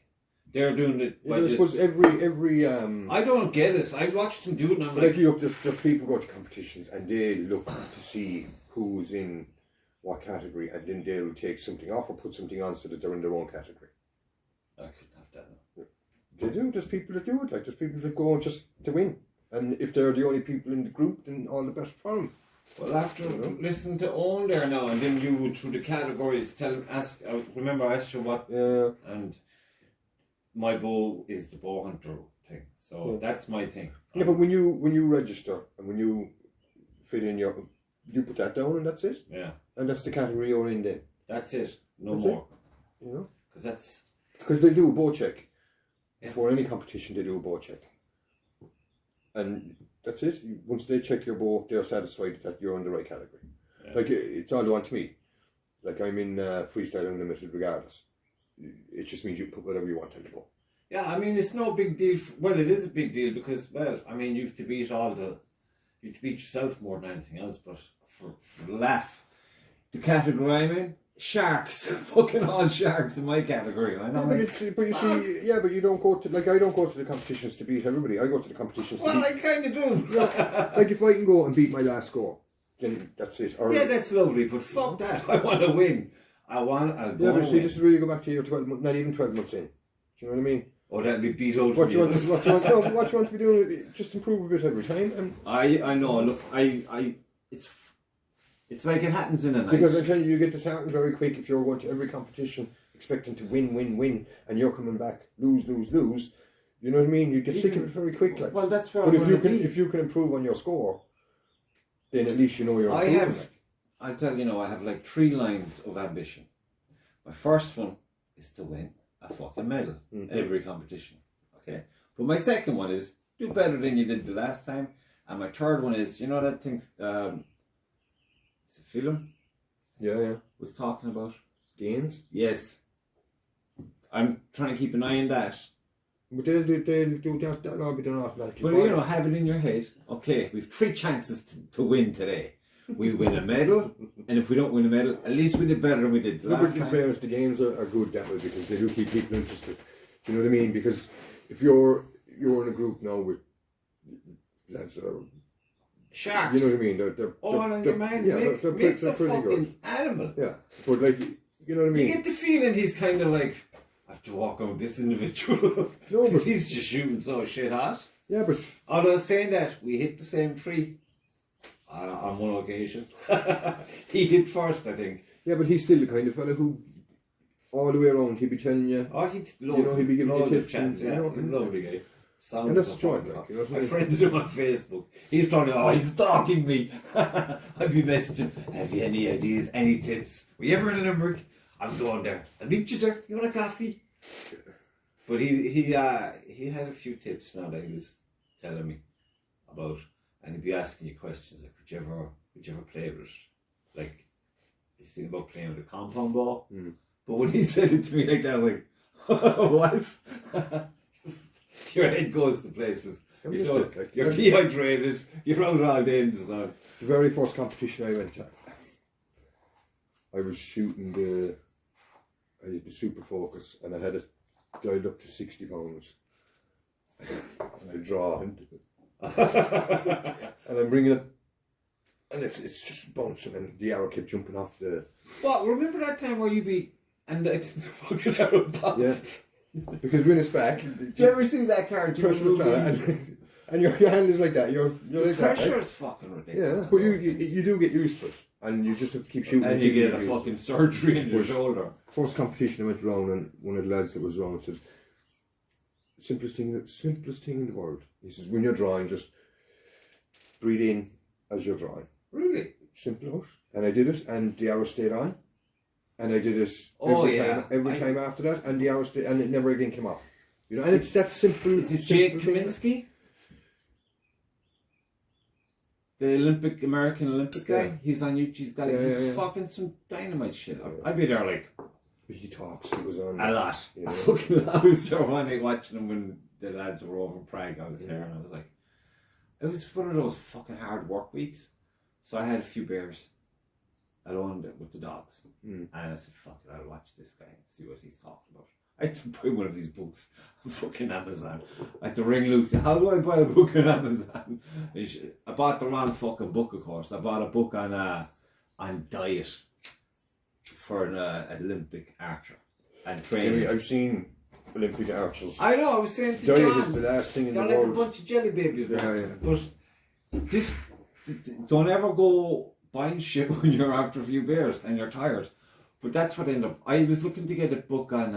they're doing it by I suppose every. I don't get it. I watched them do it, and I'm like, you look, there's people go to competitions and they look to see who's in what category, and then they'll take something off or put something on so that they're in their own category. I couldn't have that now. They do. There's people that do it. Like, there's people that go just to win. And if they're the only people in the group, then all the best for them. Well, after listening to Owen there now, and then you would through the categories remember I asked you what, and my bow is the bow hunter thing. So that's my thing. Yeah, but when you register and when you fit in you put that down and that's it. Yeah. And that's the category you're in then. That's it. That's more. It. You know? Because they do a bow check. Yeah. Before any competition, they do a bow check. And that's it. Once they check your bow, they're satisfied that you're in the right category. Yeah. Like, it's all down to me. Like I'm in Freestyle Unlimited regardless. It just means you put whatever you want on the bow. Yeah, I mean, it's no big deal. Well, it is a big deal because, well, I mean, you have to beat yourself more than anything else. But for the laugh, the category I'm in, sharks, fucking all sharks in my category. I know. But you don't go to, like, I don't go to the competitions to beat everybody. I go to the competitions. Well, I kind of do. Like if I can go and beat my last score, then that's it. Or, yeah, that's lovely. But fuck that. I want to win. I'll go. But see, this is where you go back to your 12 months, not even 12 months in. Do you know what I mean? Oh, that'll be beat out. What you want to be doing? Just improve a bit every time. And I know. Look, it's like it happens in a night. Because I tell you get disheartened very quick if you're going to every competition expecting to win, and you're coming back lose. You know what I mean? You get sick of it very quick. Like. Well, that's where. But if you can improve on your score, then at least you know you're. I have like 3 lines of ambition. My first one is to win a fucking medal every competition. Okay, but my second one is do better than you did the last time, and my third one is that thing. Is it Phelan? Yeah. Was talking about gains. Yes, I'm trying to keep an eye on that. But they'll do that. That'll all be done automatically. But have it in your head. Okay, we've 3 chances to win today. We win a medal, and if we don't win a medal, at least we did better than we did last time. In fairness, the games are good that way because they do keep people interested. Do you know what I mean? Because if you're in a group now with lads that are sharks, you know what I mean? They're Mick's a pretty fucking good. animal. Yeah, but like you know what I mean. You get the feeling he's kind of like, I have to walk out with this individual. No, but he's just shooting so shit hot. Yeah, but although saying that, we hit the same tree. On one occasion. He hit first, I think. Yeah, but he's still the kind of fella who, all the way around, he'd be telling you. Oh, he'd be giving you tips. He's a lovely guy. And that's the joint, like. I friended him on Facebook. He's probably, he's stalking me. I'd be messaging, have you any ideas, any tips? Were you ever in Limerick? I'm going there. I'll meet you there. You want a coffee? But he had a few tips now that he was telling me about. And he'd be asking you questions like, would you ever play with it? Like, he's thinking about playing with a compound ball. But when he said it to me like that, I was like, what? Your head goes to places. You're dehydrated. You're out all day in the sun. The very first competition I went to, I was shooting I did the Super Focus, and I had it dialed up to 60 pounds. And I draw. And I'm bringing it, and it's just bouncing, and the arrow kept jumping off the. What? Remember that time where and it's the fucking arrow pop? Yeah, because when it's back. Do you ever see that character? And your hand is like that. You're like that. Pressure is fucking ridiculous. Yeah, but you do get used to it, and you just have to keep shooting. And you get a fucking surgery in your shoulder. First competition I went around, and one of the lads that was around said, simplest thing in the world. He says, when you're drawing, just breathe in as you're drawing. Really? Simple enough. And I did it, and the arrow stayed on. And I did it every time after that, and the arrow stayed, and it never again came off. And it's that simple. Is it Jake Kaminsky? The American Olympic guy? Yeah. He's on YouTube. He's got he's fucking some dynamite shit. I'd be there like. He talks. It was on a lot. I was there one night watching him when the lads were over in Prague. I was there, and I was like, it was one of those fucking hard work weeks. So I had a few beers alone with the dogs, and I said, "Fuck it, I'll watch this guy and see what he's talking about." I had to buy one of these books on fucking Amazon. I had to ring Lucy. How do I buy a book on Amazon? I bought the wrong fucking book, of course. I bought a book on diet. For an Olympic archer and training. I've seen Olympic archers. I know, I was saying to diet John, is the last thing in the like world. A bunch of jelly babies, yeah. But don't ever go buying shit when you're after a few beers and you're tired. But that's what ended up. I was looking to get a book on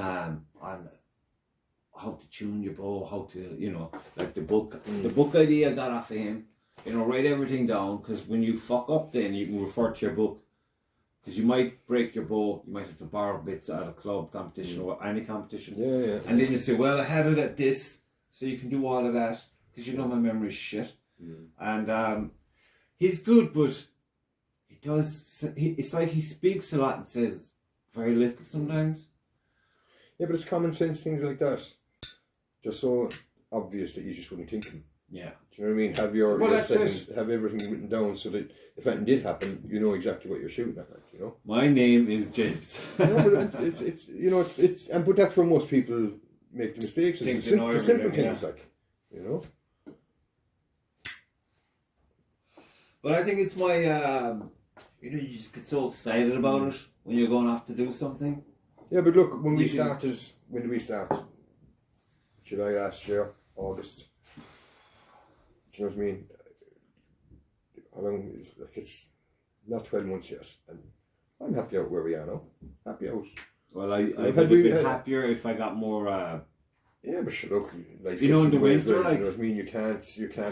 how to tune your bow, how to like the book. The book idea I got off of him. Write everything down, because when you fuck up, then you can refer to your book. Because you might break your bow, you might have to borrow bits out of a club competition or any competition. Yeah. And then you say, well, I had it at this, so you can do all of that. Because my memory's shit. And he's good, but he does. It's like he speaks a lot and says very little sometimes. Yeah, but it's common sense things like that. Just so obvious that you just wouldn't think them. Yeah. Do you know what I mean? Have your Well, settings, have everything written down so that if anything did happen, you know exactly what you're shooting at, like, you know. My name is James. No, but it's you know but that's where most people make the mistakes. It's the simple things, like, you know. But I think it's my you know, you just get so excited about it when you're going off to do something. Yeah, but look, when did we start? July last year, August. Do you know what I mean? How long is, like, it's not 12 months yet, and I'm happy out where we are now. Happy out. Well, I would have been happier if I got more. Yeah, but sure, look, like, you know, in the winter, like, you know what I mean. You can't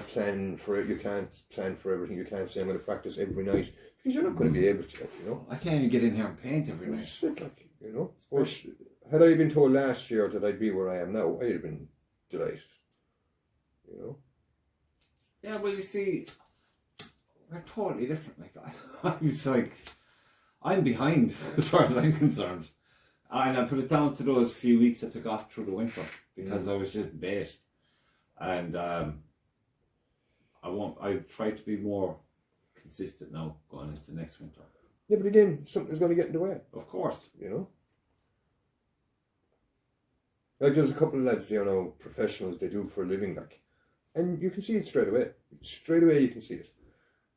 plan for it. You can't plan for everything. You can't say I'm going to practice every night because you're not going to be able to. Like, you know, I can't even get in here and paint every night. It's like, you know. But had I been told last year that I'd be where I am now, I'd have been delighted. You know. Yeah, well, you see, we're totally different. Like, I was like, I'm behind as far as I'm concerned. And I put it down to those few weeks I took off through the winter because I was just bait. And I try to be more consistent now going into next winter. Yeah, but again, something's going to get in the way. Of course. You know? Like, there's a couple of lads there now, professionals, they do it for a living, like. And you can see it straight away. Straight away you can see it.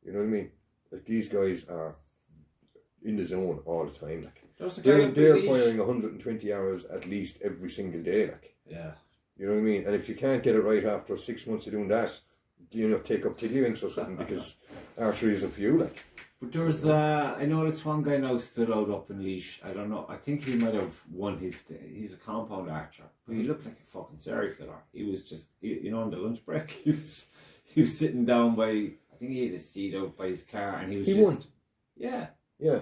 You know what I mean? Like, these guys are in the zone all the time. Like, they're firing 120 hours at least every single day. Like, yeah. You know what I mean? And if you can't get it right after 6 months of doing that, you know, take up tiddlywinks or something because archery isn't for you. Like. But there's, I noticed one guy now stood out up in Leash. I don't know. I think he might have won he's a compound archer. But he looked like a fucking serial killer. He was just, you know, on the lunch break, he was sitting down by, I think he had a seat out by his car and he won. Yeah. Yeah.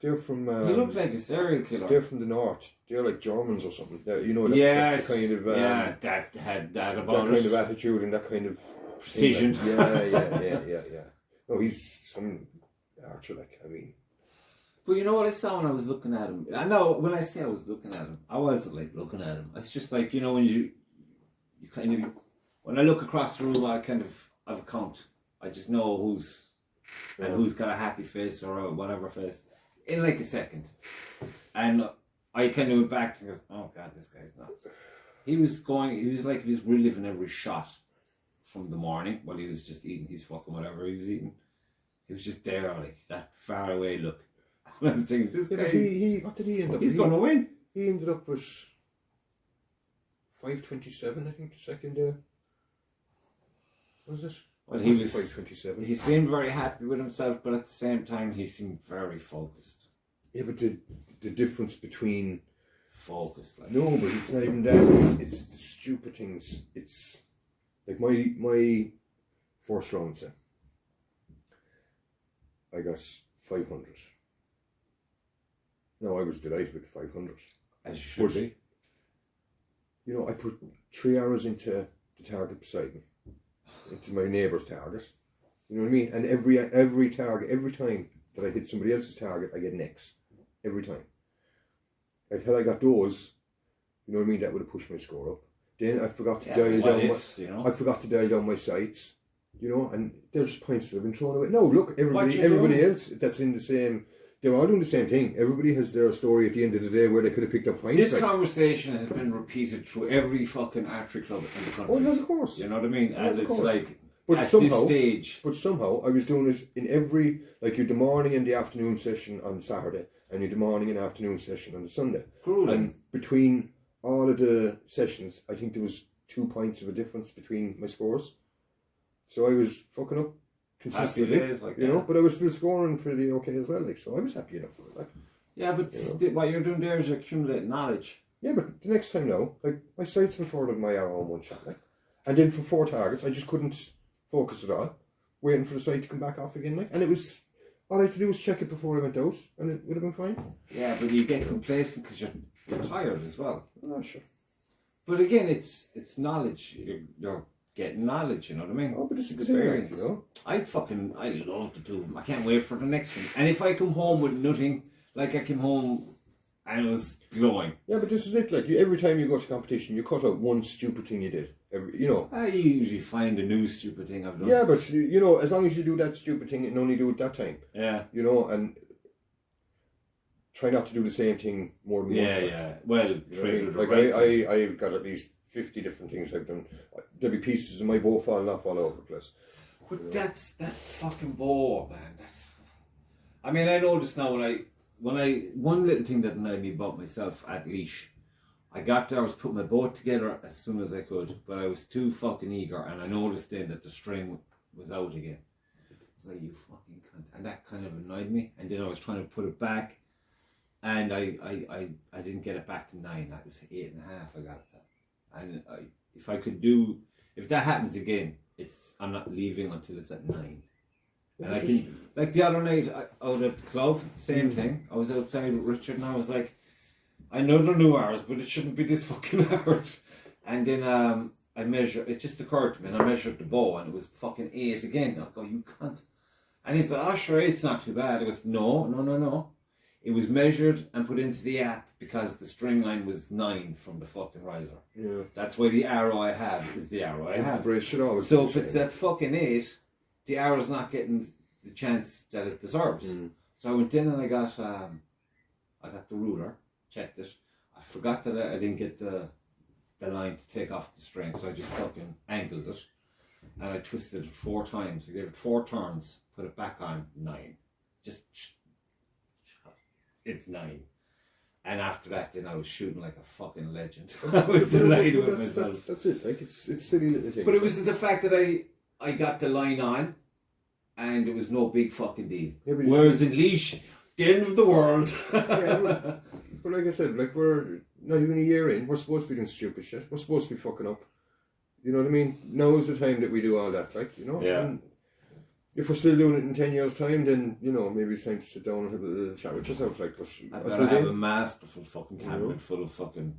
They're from... he looked like a serial killer. They're from the north. They're like Germans or something. You know, that's the kind of... that had that about that kind of attitude and that kind of... precision. Yeah. No, he's some... archer, like, I mean. But you know what I saw when I was looking at him? I know when I say I was looking at him, I wasn't like looking at him. It's just like, you know, when you kind of, when I look across the room, I kind of have a count. I just know who's got a happy face or a whatever face in like a second. And I kind of went back to go, oh God, this guy's nuts. He was reliving every shot from the morning while he was just eating his fucking whatever he was eating. He was just there, like, that far away look. And I was thinking, this guy... what did he end up with? He's going to win. He ended up with 527, I think, the second day. What was it? Well, he was 527. He seemed very happy with himself, but at the same time, he seemed very focused. Yeah, but the difference between... Focused, like... No, but it's not even that. It's the stupid things. It's... Like, my first round, say. I got 500. No, I was delighted with 500. As you should be. You know, I put 3 hours into the target beside me, into my neighbour's target. You know what I mean? And every target, every time that I hit somebody else's target, I get an X. Every time. Like, had I got those, you know what I mean? That would have pushed my score up. Then I forgot to dial down I forgot to dial down my sights. You know, and they're just points that have been thrown away. No, look, everybody else that's in the same, they're all doing the same thing. Everybody has their story at the end of the day where they could have picked up points. This conversation has been repeated through every fucking archery club in the country. Oh, yes, of course. You know what I mean? And it's like, this stage. But somehow, I was doing it in every, like, you had the morning and the afternoon session on Saturday, and you had the morning and afternoon session on the Sunday. Cool. And between all of the sessions, I think there was 2 points of a difference between my scores. So I was fucking up consistently, you know, but I was still scoring pretty okay as well, like, so I was happy enough with it, like. Yeah, but what you're doing there is you're accumulating knowledge. Yeah, but the next time now, like, my sights went forward with my arrow on one shot, like, and then for 4 targets, I just couldn't focus at all, waiting for the sight to come back off again, like, and it was, all I had to do was check it before I went out, and it would have been fine. Yeah, but you get complacent because you're tired as well. Oh, sure. But again, it's knowledge. You're getting knowledge, you know what I mean? Oh, but it's experience, you know. I love the two of them. I can't wait for the next one. And if I come home with nothing, like I came home and it was glowing. Yeah, but this is it. Like every time you go to competition, you cut out one stupid thing you did. You know. I usually find a new stupid thing I've done. Yeah, but you know, as long as you do that stupid thing and only do it that time. Yeah. You know, and try not to do the same thing more than once. Yeah. Well, you know, like I've got at least 50 different things I've done. There'll be pieces of my bow falling off all over the place. But that's that fucking bow, man. I mean, I noticed now when I one little thing that annoyed me about myself at leash. I got there, I was putting my boat together as soon as I could, but I was too fucking eager, and I noticed then that the string was out again. It's like, you fucking cunt. And that kind of annoyed me. And then I was trying to put it back, and I didn't get it back to 9. That was 8.5 I got it at. And if that happens again, I'm not leaving until it's at 9. And I can, like the other night out at the club, same thing. I was outside with Richard and I was like, I know they're new hours, but it shouldn't be this fucking hours. And then I measured, it just occurred to me, and I measured the bow, and it was fucking 8 again. And I go, you can't. And he said, oh, sure, 8's not too bad. I goes, no. It was measured and put into the app because the string line was 9 from the fucking riser. Yeah. That's why the arrow I have is the arrow I have. So if it's at fucking 8, the arrow's not getting the chance that it deserves. So I went in and I got the ruler. Checked it. I forgot that I didn't get the line to take off the string, so I just fucking angled it and I twisted it 4 times. I gave it 4 turns, put it back on 9. It's 9. And after that, then I was shooting like a fucking legend. I was delighted with myself. That's it. Like it's silly little things. But it was the fact that I got the line on, and it was no big fucking deal. Yeah, whereas in leash, the end of the world. Yeah, but like I said, like we're not even a year in, we're supposed to be doing stupid shit. We're supposed to be fucking up. You know what I mean? Now is the time that we do all that, like, you know? Yeah. And if we're still doing it in 10 years' time, then, you know, maybe it's time to sit down and have a little chat with yourself. Like, I better have a masterful fucking cabinet full of fucking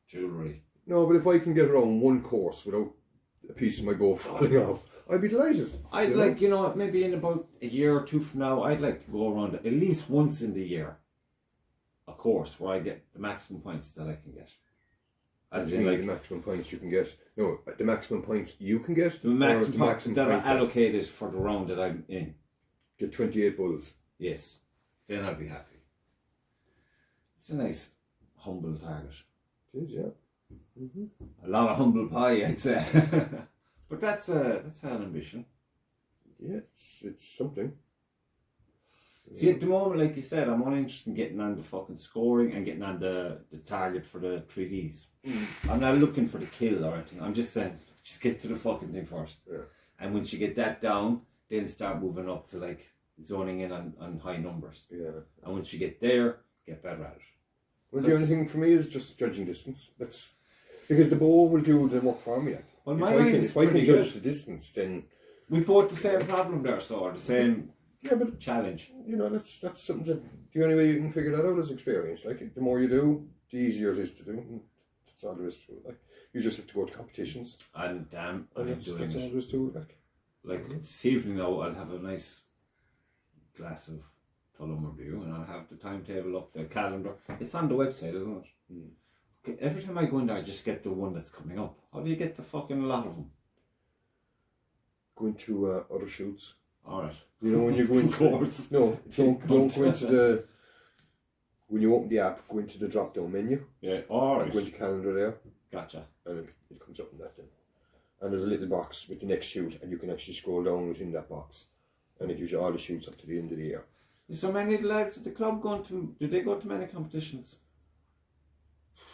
jewellery. No, but if I can get around one course without a piece of my bow falling off, I'd be delighted. I'd like, you know, maybe in about a year or 2 from now, I'd like to go around at least once in the year. A course where I get the maximum points that I can get. As in, like, the maximum points you can get. No, the maximum points you can get. The maximum points that are allocated for the round that I'm in. Get 28 bulls. Yes. Then I'll be happy. It's a nice, humble target. It is, yeah. A lot of humble pie, I'd say. But that's an ambition. Yeah, it's something. See, at the moment, like you said, I'm only interested in getting on the fucking scoring and getting on the target for the 3Ds. I'm not looking for the kill or anything. I'm just saying, just get to the fucking thing first. Yeah. And once you get that down, then start moving up to like zoning in on high numbers. Yeah. And once you get there, get better at it. Well, so the only thing for me is just judging distance. That's because the bow will do the work for me. Like. Well, if I can judge the distance, then we both the same problem there, so the same. Yeah, but challenge. You know, that's something that the only way you can figure that out is experience. Like the more you do, the easier it is to do. That's all there is to it. Like you just have to go to competitions. And damn, I'm that's doing all there is to it. Like this evening now, I'll have a nice glass of Tullamore Dew, and I'll have the timetable up, the calendar. It's on the website, isn't it? Okay, every time I go in there, I just get the one that's coming up. How do you get the fucking lot of them? Going to other shoots. Alright. You know, when you go into don't go into the when you open the app, go into the drop down menu. Yeah, alright. Go into calendar there. Gotcha. And it comes up in that then. And there's a little box with the next shoot, and you can actually scroll down within that box, and it gives you all the shoots up to the end of the year. There's so many lads at the club do they go to many competitions?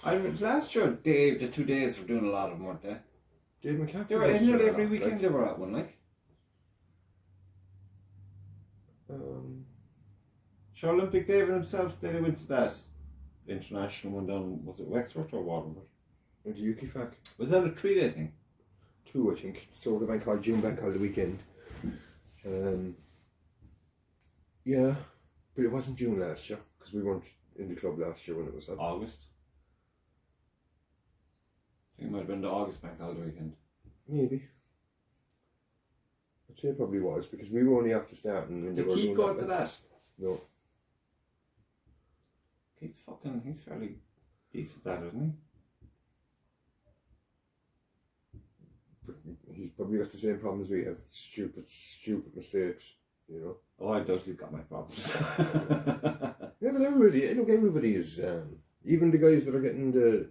I remember last year, Dave, the 2 days were doing a lot of them, weren't they? Dave McCaffrey. They were nearly every weekend they were at one, like. Sure, Olympic David himself, they went to that international one down, was it Wexford or Waterford? Went to UKFAC. Was that a 3-day thing? 2, I think. So the bank holiday, June bank holiday weekend. Yeah, but it wasn't June last year, because we weren't in the club last year when it was on. August? I think it might have been the August bank holiday weekend. Maybe. I'd say it probably was, because we were only after starting. And Did Keith go to that? No. He's fairly decent at it, isn't But he's probably got the same problems we have. Stupid mistakes, you know. Oh, I doubt he's got my problems. Yeah, but everybody is, even the guys that are getting the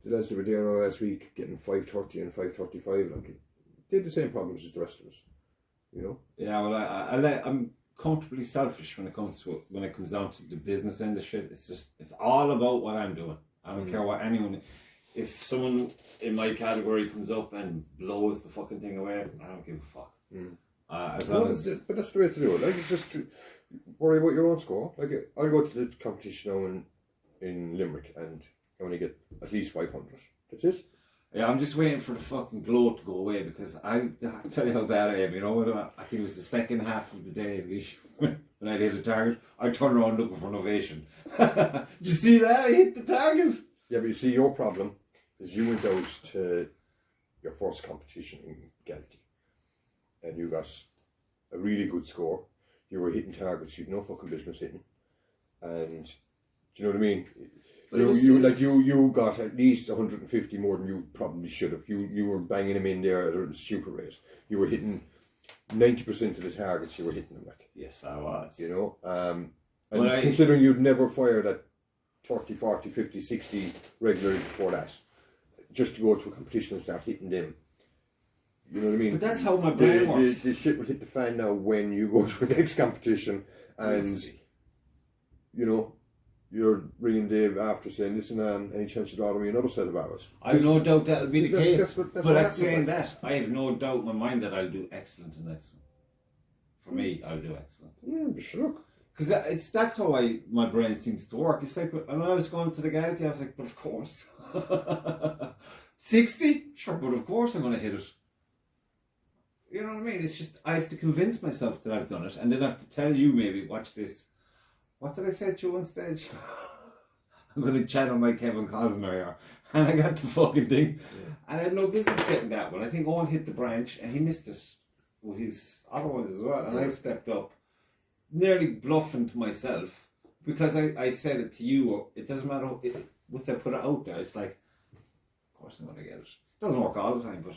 lads that were there last week, getting 530 and 535, like, they had the same problems as the rest of us, you know. Yeah, well, I'm comfortably selfish when it comes down to the business end of shit. It's all about what I'm doing. I don't care what anyone. If someone in my category comes up and blows the fucking thing away, I don't give a fuck. But that's the way to do it. Like, it's just to worry about your own score. Like, I'll go to the competition now in Limerick and I want to get at least 500. That's it. Yeah, I'm just waiting for the fucking glow to go away, because I tell you how bad I am. You know what? I think it was the second half of the day when I hit the target. I turned around looking for an ovation. Did you see that? I hit the target. Yeah, but you see, your problem is you went out to your first competition in Galtee and you got a really good score. You were hitting targets you'd no fucking business hitting, and do you know what I mean? You got at least 150 more than you probably should have. You were banging them in there at a stupid rate. You were hitting 90% of the targets. You were hitting them, like. Yes, I was. You know, and considering you'd never fired at 30, 40, 50, 60 regularly before that, just to go to a competition and start hitting them. You know what I mean? But that's how my brain works. The shit will hit the fan now when you go to the next competition, and you know, you're ringing Dave after saying, "Listen, any chance you'd order me another set of arrows?" I have no doubt that'll be the case. That's but at saying that, I have no doubt in my mind that I'll do excellent in this one. For me, I'll do excellent. Yeah, but sure. Because that's how my brain seems to work. It's like, when I was going to the Galtee, I was like, but of course. 60? Sure, but of course I'm going to hit it. You know what I mean? It's just, I have to convince myself that I've done it, and then I have to tell you, maybe, watch this. What did I say to you on stage? I'm going to channel my Kevin Costner here. And I got the fucking thing. Yeah. And I had no business getting that one. I think Owen hit the branch, and he missed it with his other ones as well. And I stepped up, nearly bluffing to myself, because I said it to you. It doesn't matter. Once I put it out there, it's like, of course I'm going to get it. It doesn't work all the time, but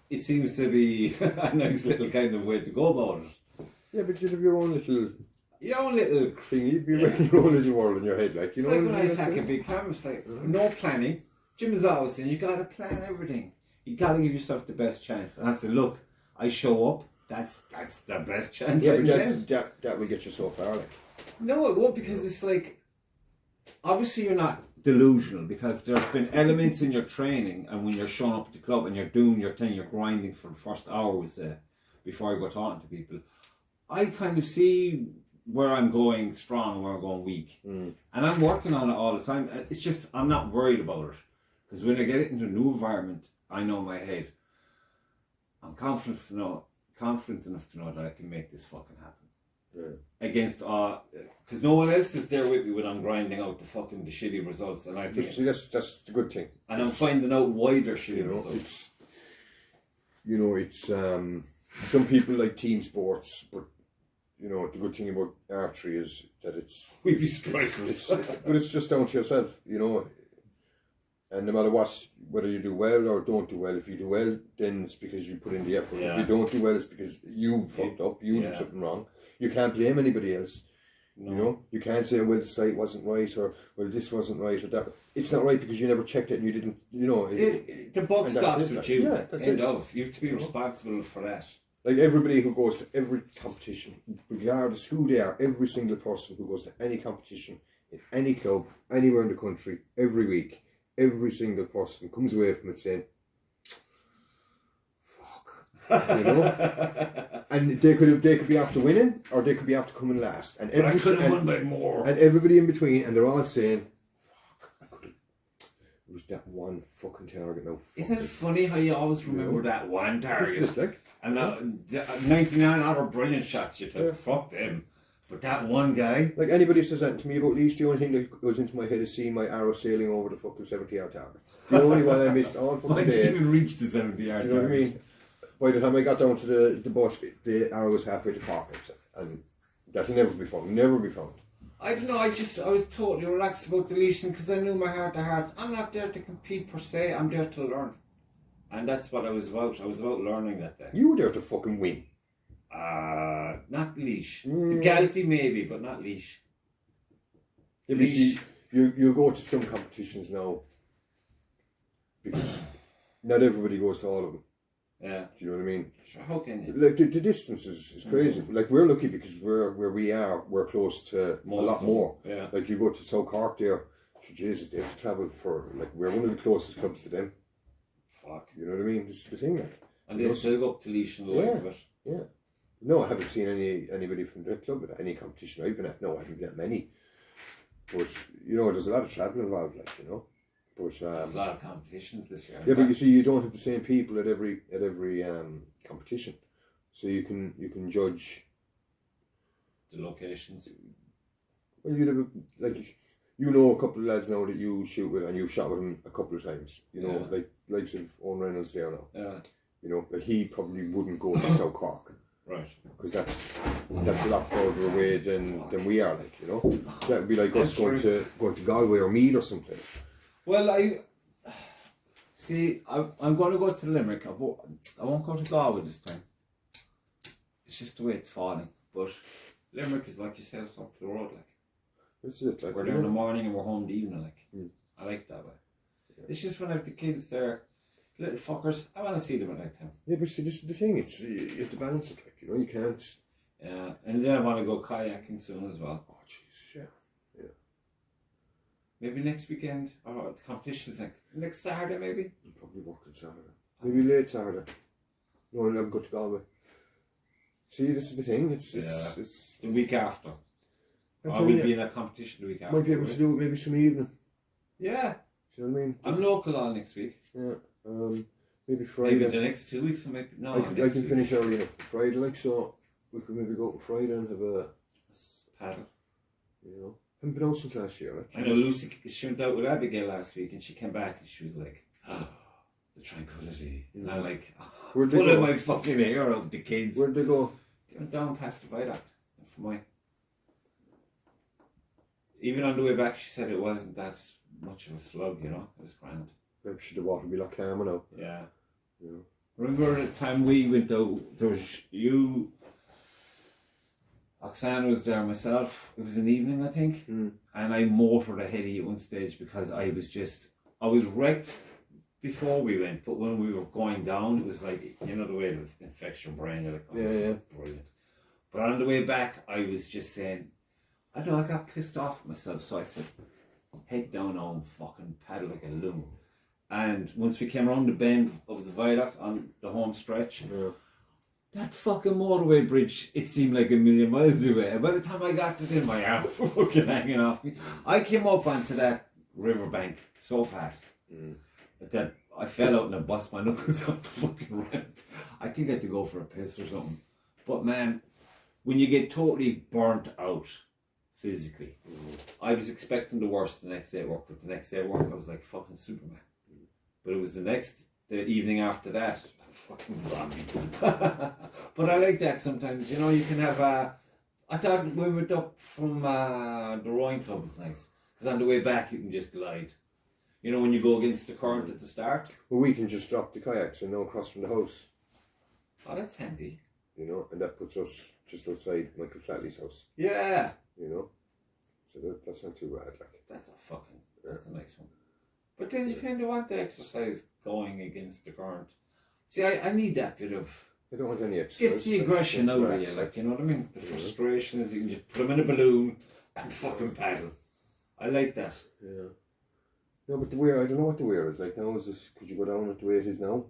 it seems to be a nice little kind of way to go about it. Yeah, but you have your own little thing. You'd be running your own little world in your head, like, you it's know. Like when I attack a big canvas, like, no planning. Jim is always saying, you got to plan everything. You got to give yourself the best chance. And I said, look, I show up. That's the best chance. Yeah, but that will get you so far, like. No, it won't, because it's like, obviously you're not delusional, because there's been elements in your training, and when you're showing up at the club and you're doing your thing, you're grinding for the first hour, we say, before I go talking to people, I kind of see where I'm going strong and where I'm going weak. And I'm working on it all the time. It's just, I'm not worried about it, because when I get it into a new environment, I know in my head, I'm confident enough to know that I can make this fucking happen. Yeah. Against because no one else is there with me when I'm grinding out the shitty results, and I think that's the good thing. And I'm finding out why they're shitty results. It's some people like team sports, but the good thing about archery is that we be strikers. But it's just down to yourself, and no matter whether you do well or don't do well, if you do well, then it's because you put in the effort. Yeah. If you don't do well, it's because you fucked up, you did something wrong. You can't blame anybody else. No. You can't say, well, the site wasn't right, or well, this wasn't right, or that. It's not right because you never checked it and you didn't. The buck stops with you. Yeah, that's it. You have to be responsible for that. Like everybody who goes to every competition, regardless who they are, every single person who goes to any competition in any club, anywhere in the country, every week, every single person comes away from it saying, and they could be after winning, or they could be after coming last, and I could have won by more, and everybody in between, and they're all saying, "Fuck, I could have." It was that one fucking target. No, isn't it funny how you always remember that one target, and 99 other brilliant shots you took? Fuck them. But that one guy... Like, anybody says that to me about leash, the only thing that goes into my head is seeing my arrow sailing over the fucking 70-yard target. The only one I missed all fucking I day. didn't even reach the 70-yard Do you know what I mean? By the time I got down to the bush, the arrow was halfway to Cork and stuff. And that'll never be found. Never be found. I don't know, I was totally relaxed about the leashing because I knew my heart of hearts. I'm not there to compete per se, I'm there to learn. And that's what I was about. I was about learning that day. You were there to fucking win. Not leash. The Galty maybe, but not leash. Yeah, leash. You go to some competitions now because not everybody goes to all of them. Yeah. Do you know what I mean? Sure, how can you? Like the distance is crazy. Like we're lucky because where we are, we're close to a lot more. Yeah. Like you go to South Cork there, Jesus, they have to travel for, like, we're one of the closest clubs to them. Fuck. You know what I mean? This is the thing, like. And they still go up to leash and the like of it. Yeah. No, I haven't seen anybody from that club at any competition I've been at. No, I haven't been at many. But, you know, there's a lot of travel involved, like, you know. But, there's a lot of competitions this year. Yeah, but you see, you don't have the same people at every competition. So you can judge the locations. Well, you'd have, like, you know, a couple of lads now that you shoot with, and you've shot with them a couple of times. You know, like likes of Owen Reynolds there now. Yeah. You know, like he probably wouldn't go to South Cork. Right. Because that's a lot further away than we are, like, you know. That'd be like us going to Galway or Meath or something. Well, I'm going to go to Limerick. I won't go to Galway this time. It's just the way it's falling. But Limerick is, like you said, it's up the road, like. This is it, like. We're there in the morning and we're home the evening, like. Mm. I like that way. Yeah. It's just when I have the kids there, little fuckers, I want to see them at night time. Yeah, but see, this is the thing. It's you have to balance it, like, you know. You can't. Yeah, and then I want to go kayaking soon as well. Oh Jesus, yeah. Maybe next weekend, or the competition's next Saturday, maybe. I'm probably working Saturday. Maybe late Saturday. No, I'll never go to Galway. See, this is the thing. It's the week after. Or we'll be in a competition the week after. Might be able to do it maybe some evening. Yeah. Do you know what I mean? I'm local all next week. Yeah. Maybe Friday. Maybe the next 2 weeks. I can finish early enough Friday, like, so we could maybe go on Friday and have a paddle. You know, I haven't been out since last year. Actually. I know Lucy. She went out with Abigail last week, and she came back and she was like, "Oh, the tranquility." And I'm like, pulling my fucking hair out the kids. Where'd they go? They went down past the viaduct for mine. Even on the way back, she said it wasn't that much of a slug, you know. It was grand. Maybe the water would be like calmer now. Yeah. You know. Remember the time we went out, there was you, Oksana was there, myself. It was an evening, I think. And I motored ahead of you at one stage because I was wrecked before we went, but when we were going down, it was like, you know, the way it infects your brain. You're like, oh, brilliant. But on the way back, I was just saying, I don't know, I got pissed off at myself, so I said, head down home, fucking paddle like a loon. And once we came around the bend of the viaduct on the home stretch, that fucking motorway bridge, it seemed like 1,000,000 miles away. And by the time I got to it, my arms were fucking hanging off me. I came up onto that riverbank so fast that I fell out and I bust my knuckles off the fucking ramp. I think I had to go for a piss or something. But man, when you get totally burnt out physically, I was expecting the worst the next day at work, but the next day at work I was like fucking Superman. But it was the evening after that, fucking zombie. But I like that sometimes, you know, you can have I thought when we went up from the rowing club was nice, because on the way back you can just glide. You know, when you go against the current at the start. Well, we can just drop the kayaks and no across from the house. Oh, that's handy. You know, and that puts us just outside Michael Flatley's house. Yeah. You know, so that's not too bad. Like, that's a nice one. But then you kind of want the exercise going against the current. See, I need that bit of. I don't want any exercise. Gets the aggression out of you, like, you know what I mean? The frustration is you can just put them in a balloon and fucking paddle. I like that. Yeah. No, but the weir, I don't know what the weir is like now. Is this? Could you go down with the way it is now?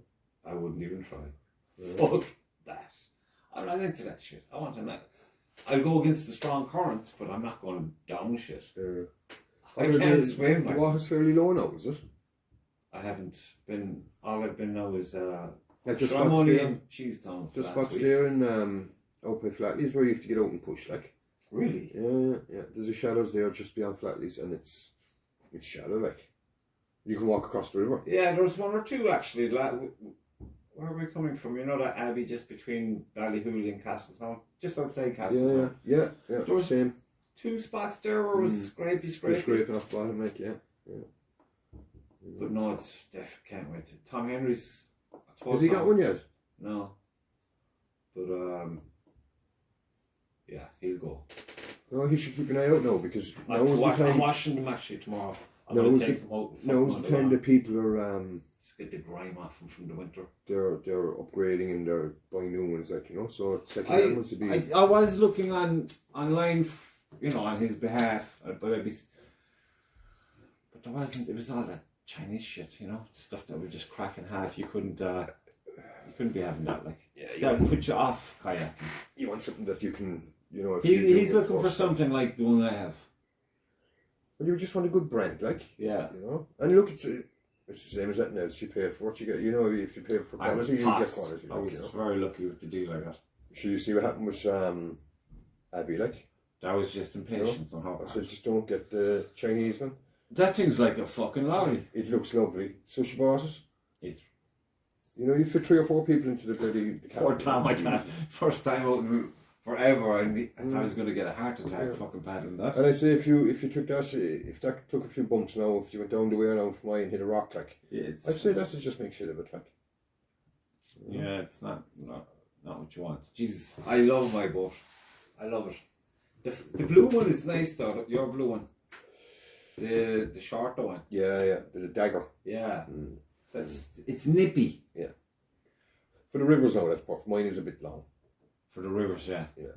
I wouldn't even try. Fuck that. I'm not into that shit. I want to not. I'll go against the strong currents, but I'm not going down shit. I can't swim. The water's fairly low now, is it? I haven't been. All I've been now is. Like just I'm only in Cheesetown. Just spots there in Open Flatley's where you have to get out and push, like. Really? Yeah. There's the shallows there just beyond Flatley's, and it's shallow, like. You can walk across the river. Yeah, there's one or two actually. Where are we coming from? You know that abbey just between Ballyhooly and Castletown? Just outside Castletown. Yeah. There was same. 2 spots there where it was scrapey. Scraping off the bottom, like, yeah. But no, it's definitely can't wait. Tom Henry's. Has he got one yet? No. But yeah, he'll go. No, he should keep an eye out now because I'm watching them actually tomorrow. I'm going to take them out. Now's the time that people are just get the grime off them from the winter. They're upgrading and they're buying new ones, like, you know. So second-hand ones would be. I was looking online, you know, on his behalf, but there wasn't. It was all that Chinese shit, you know, stuff that would just crack in half. You couldn't be having that, like. Yeah, that would put you off kayaking. You want something that you can, you know. If he's looking for something like the one I have. Well, you just want a good brand, like. Yeah. You know, and look, it's the same as that now. You pay for what you get. You know, if you pay for quality, you get quality. I was very lucky with the deal I got. So you see what happened with Abby, like. That was just impatience on her part. I said, just don't get the Chinese one. That thing's like a fucking lorry. It looks lovely. So she bought it. It's. You know, you fit 3 or 4 people into the Poor Tom, first time out in forever, and I thought I was going to get a heart attack fucking paddling that. And I'd say if you took that, if that took a few bumps now, if you went down the way around from mine and hit a rock, like, I'd say that's to just make shit of it, like. Yeah, it's not what you want. Jesus, I love my boat. I love it. The blue one is nice though. Your blue one, the shorter one. Yeah. There's a dagger. Yeah, it's nippy. Yeah. For the rivers now, that's perfect. Mine is a bit long. For the rivers, yeah. Yeah.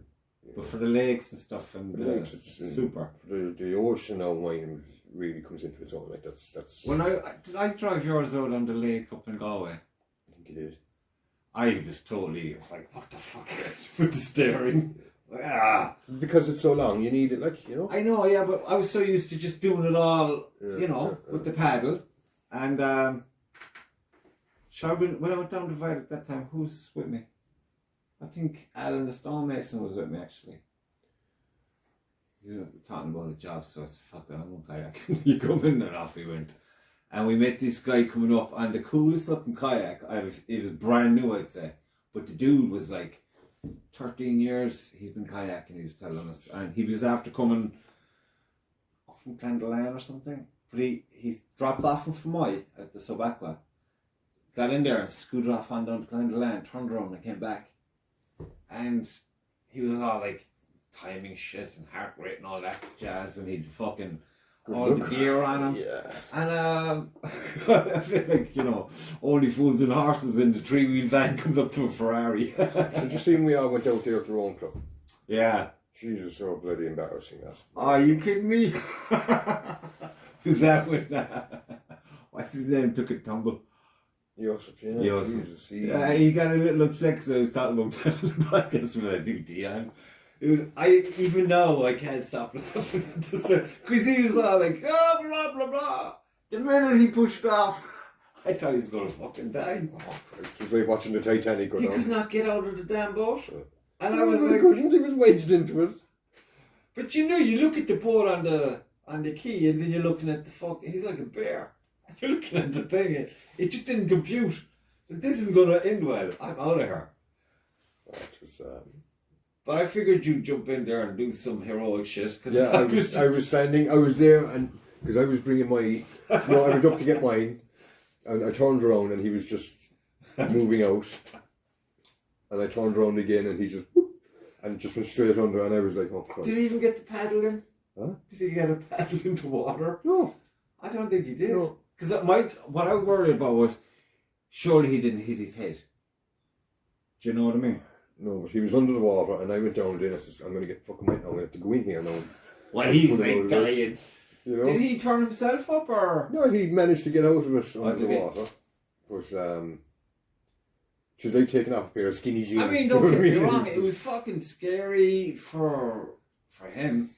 But for the lakes and stuff, and the lakes, it's super. For the ocean now, mine really comes into its own. Like that's. When did I drive yours out on the lake up in Galway? I think you did. I was like, what the fuck? With the steering. Because it's so long, you need it, like, you know. I know, yeah, but I was so used to just doing it all, you know, with the paddle. And when I went down the Viaduct that time, who's with me? I think Alan the stonemason was with me, actually. You know, talking about a job, so I said, fuck it, I'm going kayaking. You come in and off we went. And we met this guy coming up on the coolest looking kayak. It was brand new, I'd say. But the dude was like 13 years he's been kayaking, he was telling us. And he was after coming off from Clandalane or something. But he dropped off from Fermoy at the Sub-Aqua. Got in there and scooted off on down to Clandalane, turned around and came back. And he was all like timing shit and heart rate and all that jazz, and he'd fucking all the gear on him. Yeah. And I feel like, you know, only fools and horses in the 3-wheel van comes up to a Ferrari. Did you see when we all went out there at the Rome Club? Yeah. Jesus, so bloody embarrassing that. Are you kidding me? Was that when what's his name took a tumble? Joseph, yeah. Joseph. Jesus, yeah, he got a little upset because I was talking about that in the podcast when I do Dion. Even now I can't stop laughing because he was all like, oh, blah blah blah. The minute he pushed off, I thought he was going to fucking die. It was like watching the Titanic go down. He could not get out of the damn boat, and I was was like, he was wedged into it. But you know, you look at the boat on the quay, and then you're looking at the he's like a bear. And you're looking at the thing, it just didn't compute. This isn't going to end well. I'm out of here. It was. But I figured you'd jump in there and do some heroic shit. Cause yeah, I was standing, I was there, and because I was bringing my, I went up to get mine, and I turned around, and he was just moving out, and I turned around again, and he just, and just went straight under, and I was like, oh Christ. Did he even get the paddle in? Huh? Did he get a paddle into water? No. I don't think he did. No. Because what I worried about was, surely he didn't hit his head. Do you know what I mean? No, but he was under the water, and I went down there, and I said, I'm going to get fucking wet now, I'm going to have to go in here now. Well, he's like dying. You know? Did he turn himself up, or? No, he managed to get out of it under the water. But, because they'd taken off a pair of skinny jeans. I mean, don't get me wrong, it was fucking scary for him.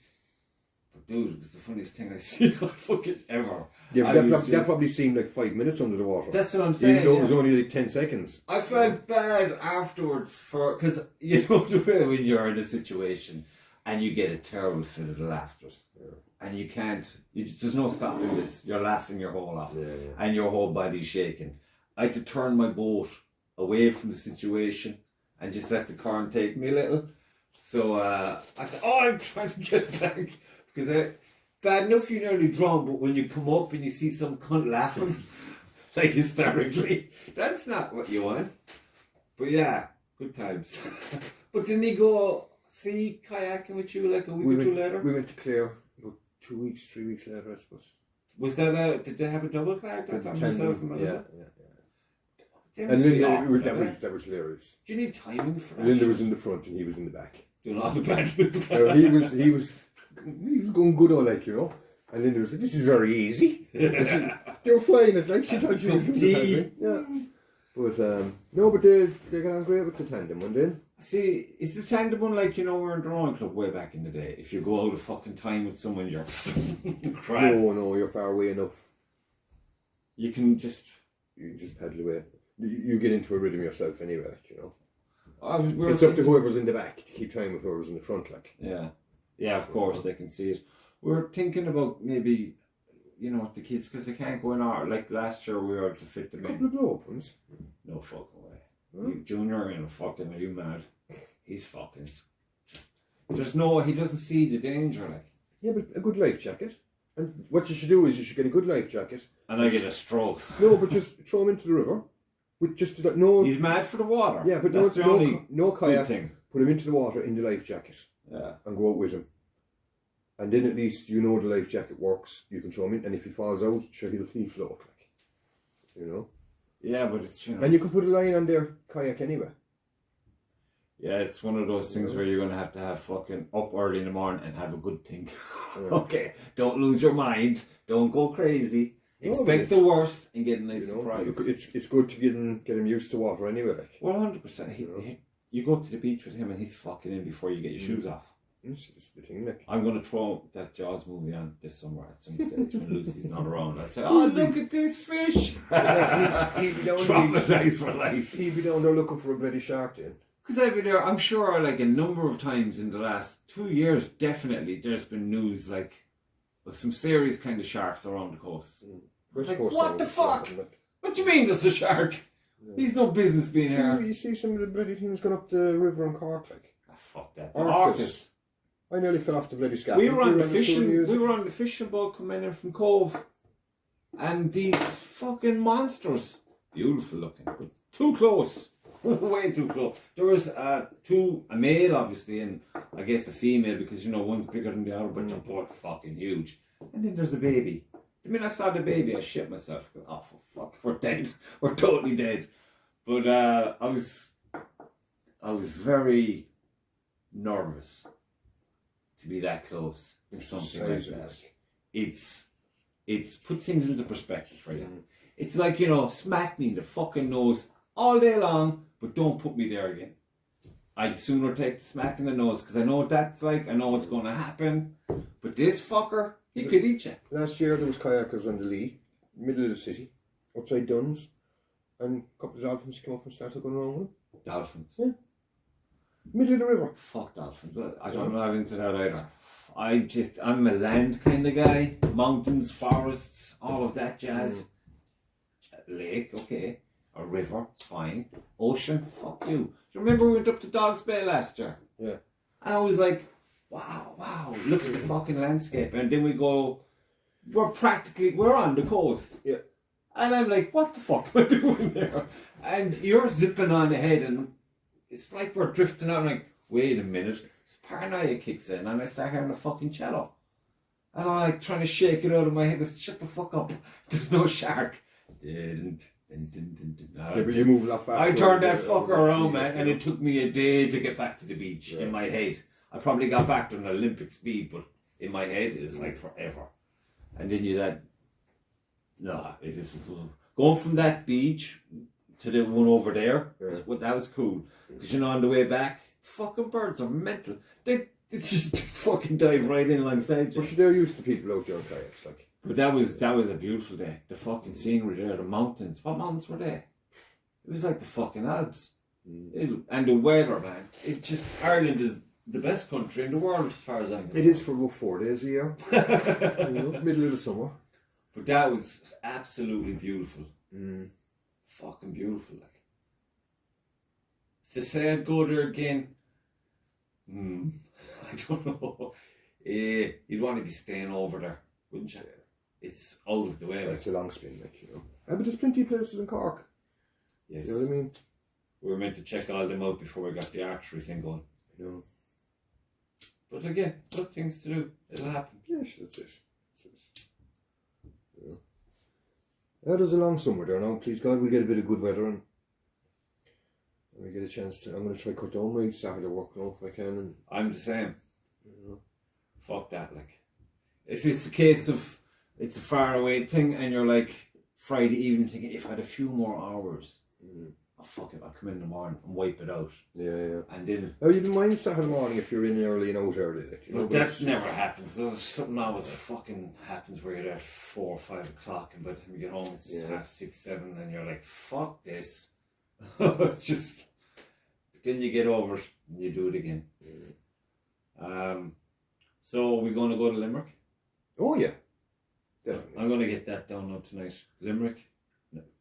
But dude, it was the funniest thing I've seen fucking ever. Yeah, but that probably seemed like 5 minutes under the water. That's what I'm saying. Even though it was only like 10 seconds. I felt bad afterwards because you know the way when you're in a situation and you get a terrible fit of the laughter. Yeah. And you can't, there's no stopping this. You're laughing your whole off. Yeah. And your whole body's shaking. I had to turn my boat away from the situation and just let the current take me a little. So I said, I'm trying to get back. Because bad enough you nearly drown, but when you come up and you see some cunt laughing, like hysterically, that's not what you want. But yeah, good times. But didn't he go see kayaking with you like a week or two later? We went to Clare about 3 weeks later, I suppose. Was that did they have a double kayak that time? Yourself and yeah. And Linda, that was hilarious. Do you need timing for that? Linda was in the front and he was in the back. Doing all the bad. He was going good all like, you know. And Linda was like, this is very easy. They were flying it like she thought she was doing the yeah. But no, but they got on great with the tandem one then. See, is the tandem one like, you know, we're in the rowing club way back in the day? If you go out of fucking time with someone, you're crap. No, you're far away enough. You just paddle away. You get into a rhythm yourself anyway, like, you know. It's up to whoever's in the back to keep time with whoever's in the front, like. Yeah, of course, they can see it. We're thinking about maybe, you know, the kids, because they can't go in our, like last year we were able to fit them in. A couple of blow opens. No fucking way. You Junior, are you mad? He's fucking he doesn't see the danger, like. Yeah, but a good life jacket. And what you should do is you should get a good life jacket. And I get a stroke. No, but just throw him into the river. With just no. He's mad for the water. Yeah, but that's no kayak. Thing. Put him into the water in the life jacket. Yeah. And go out with him. And then at least you know the life jacket works. You can throw him in, and if he falls out, sure he'll float, like. You know. Yeah, but it's, you know. And you can put a line on their kayak anyway. Yeah, it's one of those things where you're going to have fucking up early in the morning and have a good think. Yeah. Okay, don't lose your mind. Don't go crazy. Expect the worst and get a nice surprise. Look, it's good to get him used to water anyway. Like. 100%. You go to the beach with him and he's fucking in before you get your shoes off. It's the thing, like. I'm going to throw that Jaws movie on this summer at some stage when Lucy's not around. I say, oh, look at this fish. He'd be down traumatized for life. He'd be down there looking for a bloody shark then. Because I've been there, I'm sure, like a number of times in the last 2 years, definitely, there's been news like of some serious kind of sharks around the coast. Like, what the fuck? What do you mean there's a shark? Yeah. He's no business being here. You see some of the bloody things going up the river in Cork, like. Ah, fuck that. Arcus. I nearly fell off the bloody scaffold. We were on the fishing boat coming in from Cove, and these fucking monsters, beautiful looking, but too close. Way too close. There was a male obviously and I guess a female, because you know one's bigger than the other, but they're both fucking huge. And then there's a baby. The minute I saw the baby I shit myself. Oh for fuck, we're dead. We're totally dead. But I was very nervous to be that close to something like that. It's put things into perspective for you. It's like, you know, smack me in the fucking nose all day long, but don't put me there again. I'd sooner take the smack in the nose, because I know what that's like, I know what's going to happen. But this fucker, he could eat you. Last year there was kayakers on the Lee, middle of the city, outside Duns, and a couple of dolphins came up and started going around with them. Dolphins? Yeah. Middle of the river. Fuck dolphins. I don't know into that either. I'm a land kind of guy. Mountains, forests, all of that jazz. Lake, okay. A river, fine. Ocean, fuck you. Do you remember we went up to Dogs Bay last year? Yeah. And I was like, wow, look at the fucking landscape. And then we go, we're on the coast. Yeah. And I'm like, what the fuck am I doing there? And you're zipping on ahead and it's like we're drifting out. I'm like, wait a minute. This paranoia kicks in and I start having a fucking cello. And I'm like trying to shake it out of my head. Shut the fuck up. There's no shark. Yeah, but you move that fast. I turned that fucker around, man, and it took me a day to get back to the beach in my head. I probably got back to an Olympic speed, but in my head it was like forever. And then it is going from that beach to the one over there. Yeah. That was cool, because you know on the way back, fucking birds are mental. They just fucking dive right in alongside you. But they're used to people out there on kayaks, like. But that was a beautiful day. The fucking scenery there, the mountains. What mountains were they? It was like the fucking Alps. And the weather, man. Ireland is the best country in the world as far as I'm concerned. It is for about 4 days a year. Middle of the summer. But that was absolutely beautiful. Mm. Fucking beautiful, like. To say I'd go there again, I don't know. You'd want to be staying over there, wouldn't you? Yeah. It's out of the way. It's a long spin, but there's plenty of places in Cork. Yes. You know what I mean? We were meant to check all them out before we got the archery thing going. But again, good things to do. It'll happen. Yes, that's it. There's a long summer there now. Please God, we'll get a bit of good weather and we get a chance to. I'm going to try cut down my Saturday work now if I can. And I'm the same. Fuck that, like. If it's a case of it's a far away thing and you're like Friday evening thinking, if I had a few more hours, I'll come in the morning and wipe it out. Yeah. And then. Oh, you don't mind Saturday morning if you're in early and out early, like, But that never happens. There's something always fucking happens where you're there at 4 or 5 o'clock and by the time you get home it's half 6, 7 and you're like, fuck this. It's just. But then you get over it and you do it again. So we're going to go to Limerick? Oh yeah, definitely. I'm going to get that down now tonight. Limerick.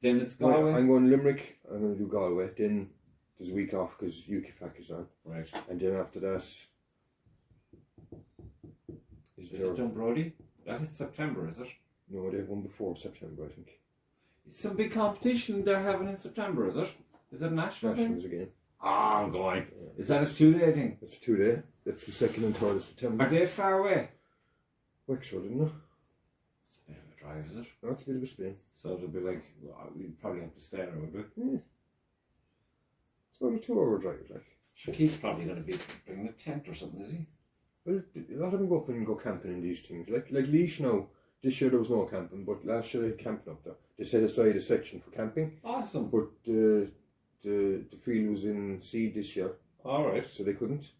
Then it's Galway. I'm going to Limerick. I'm going to do Galway. Then there's a week off because UKFAC is on. Right. And then after that, is it Dunbrody? That is September, is it? No, they have one before September, I think. It's some big competition they're having in September, is it? Is it national? Nationals again. Ah, I'm going. Is that a 2-day thing? It's 2 day. That's the 2nd and 3rd of September. Are they far away? Wexford, isn't it? It's a bit of a drive, is it? No, it's a bit of a spin. So it'll be like, we'd probably have to stay there, would we? Yeah. It's about a 2-hour drive, like. Shakir's probably going to be bringing a tent or something, is he? Well, a lot of them go up and go camping in these things. Like Laois now, this year there was no camping, but last year they had camping up there. They set aside a section for camping. Awesome. But the field was in seed this year. Alright. So they couldn't.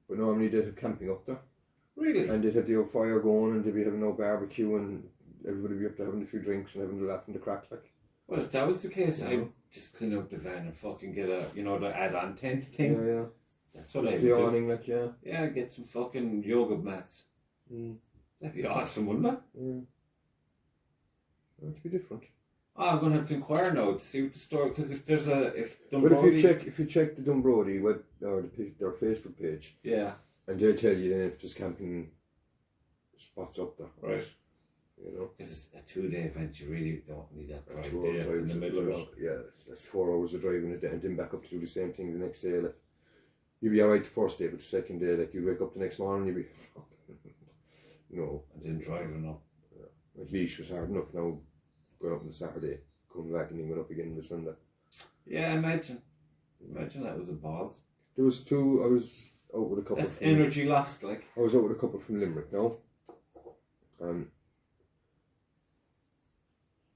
But normally they'd have camping up there. Really? And they'd have the old fire going and they'd be having no barbecue and everybody would be up there having a few drinks and having the laugh and the crack, like. Well, if that was the case, I'd just clean up the van and fucking get a, the add-on tent thing. Yeah. That's what just I would the do. awning, like, yeah. Yeah, get some fucking yoga mats. That'd be awesome, wouldn't it? Yeah. It'd be different. Oh, I'm going to have to inquire now to see what the story, because if there's But if you check the Dunbrody web or their Facebook page, and they'll tell you then if there's camping spots up there, right? Because it's a 2-day event, you really don't need that drive 2 hour there drive in the middle of it. Yeah, that's 4 hours of driving a day, and then back up to do the same thing the next day. Like, you'll be alright the first day, but the second day, like, you wake up the next morning, you'll be, And then driving up. Yeah. At least it was hard enough now. Going up on the Saturday, coming back, and then went up again on the Sunday. Yeah, imagine that was a balls. There was 2. I was out with a couple. That's energy lost, like. I was out with a couple from Limerick now.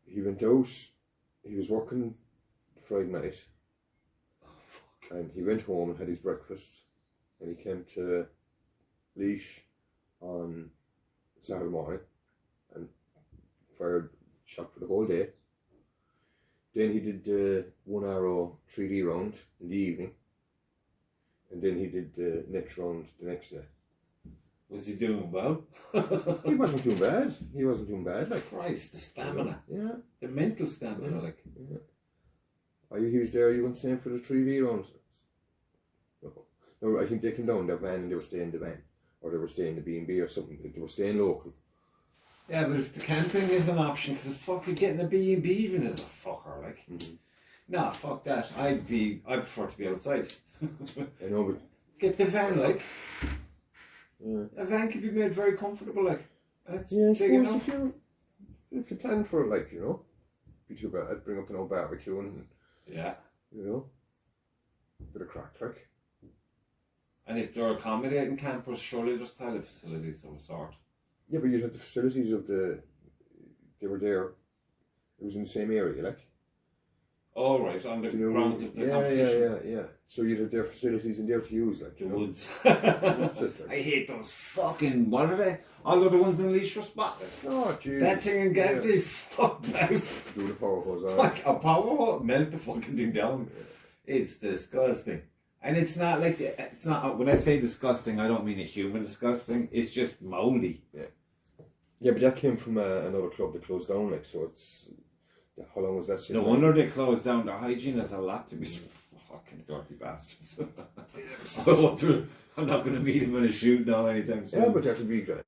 He went out. He was working Friday night. Oh, fuck. And he went home and had his breakfast, and he came to Laois on Saturday morning, and fired shot for the whole day. Then he did the 1 arrow 3D round in the evening, and then he did the next round the next day. Was he doing well? He wasn't doing bad. Like, Christ, the stamina. Yeah. The mental stamina, like. Yeah. He was there, you weren't staying for the 3D round. No, I think they came down their van and they were staying in the van. Or they were staying in the B&B or something. They were staying local. Yeah, but if the camping is an option, because it's fucking getting a B&B even as a fucker, like. Nah, fuck that. I prefer to be outside. I know, but... Get the van, like. Yeah. A van can be made very comfortable, like. That's big enough. If you plan for it, like, be too bad. I'd bring up an old barbecue and... Yeah. Bit of crack, like. And if they're accommodating campers, surely there's toilet facilities of a sort. Yeah, but you'd have the facilities of they were there. It was in the same area, like. Oh, right, on the grounds of the competition. Yeah. So you'd have their facilities in there to use, like. The woods. That's it, like. I hate those fucking, what are they? All the ones in Laois were spotless. Oh, jeez. That thing in Gantry, fuck that. Do the power hose on. Like a power hose, melt the fucking thing down. It's disgusting. And it's not like, it's not, when I say disgusting, I don't mean a human disgusting, it's just mouldy. Yeah, but that came from another club that closed down, like, so it's, how long was that? No wonder they closed down. Their hygiene has a lot to be, fucking dirty bastards. I'm not going to meet him in a shoot now anytime soon. Yeah, but that'll be good.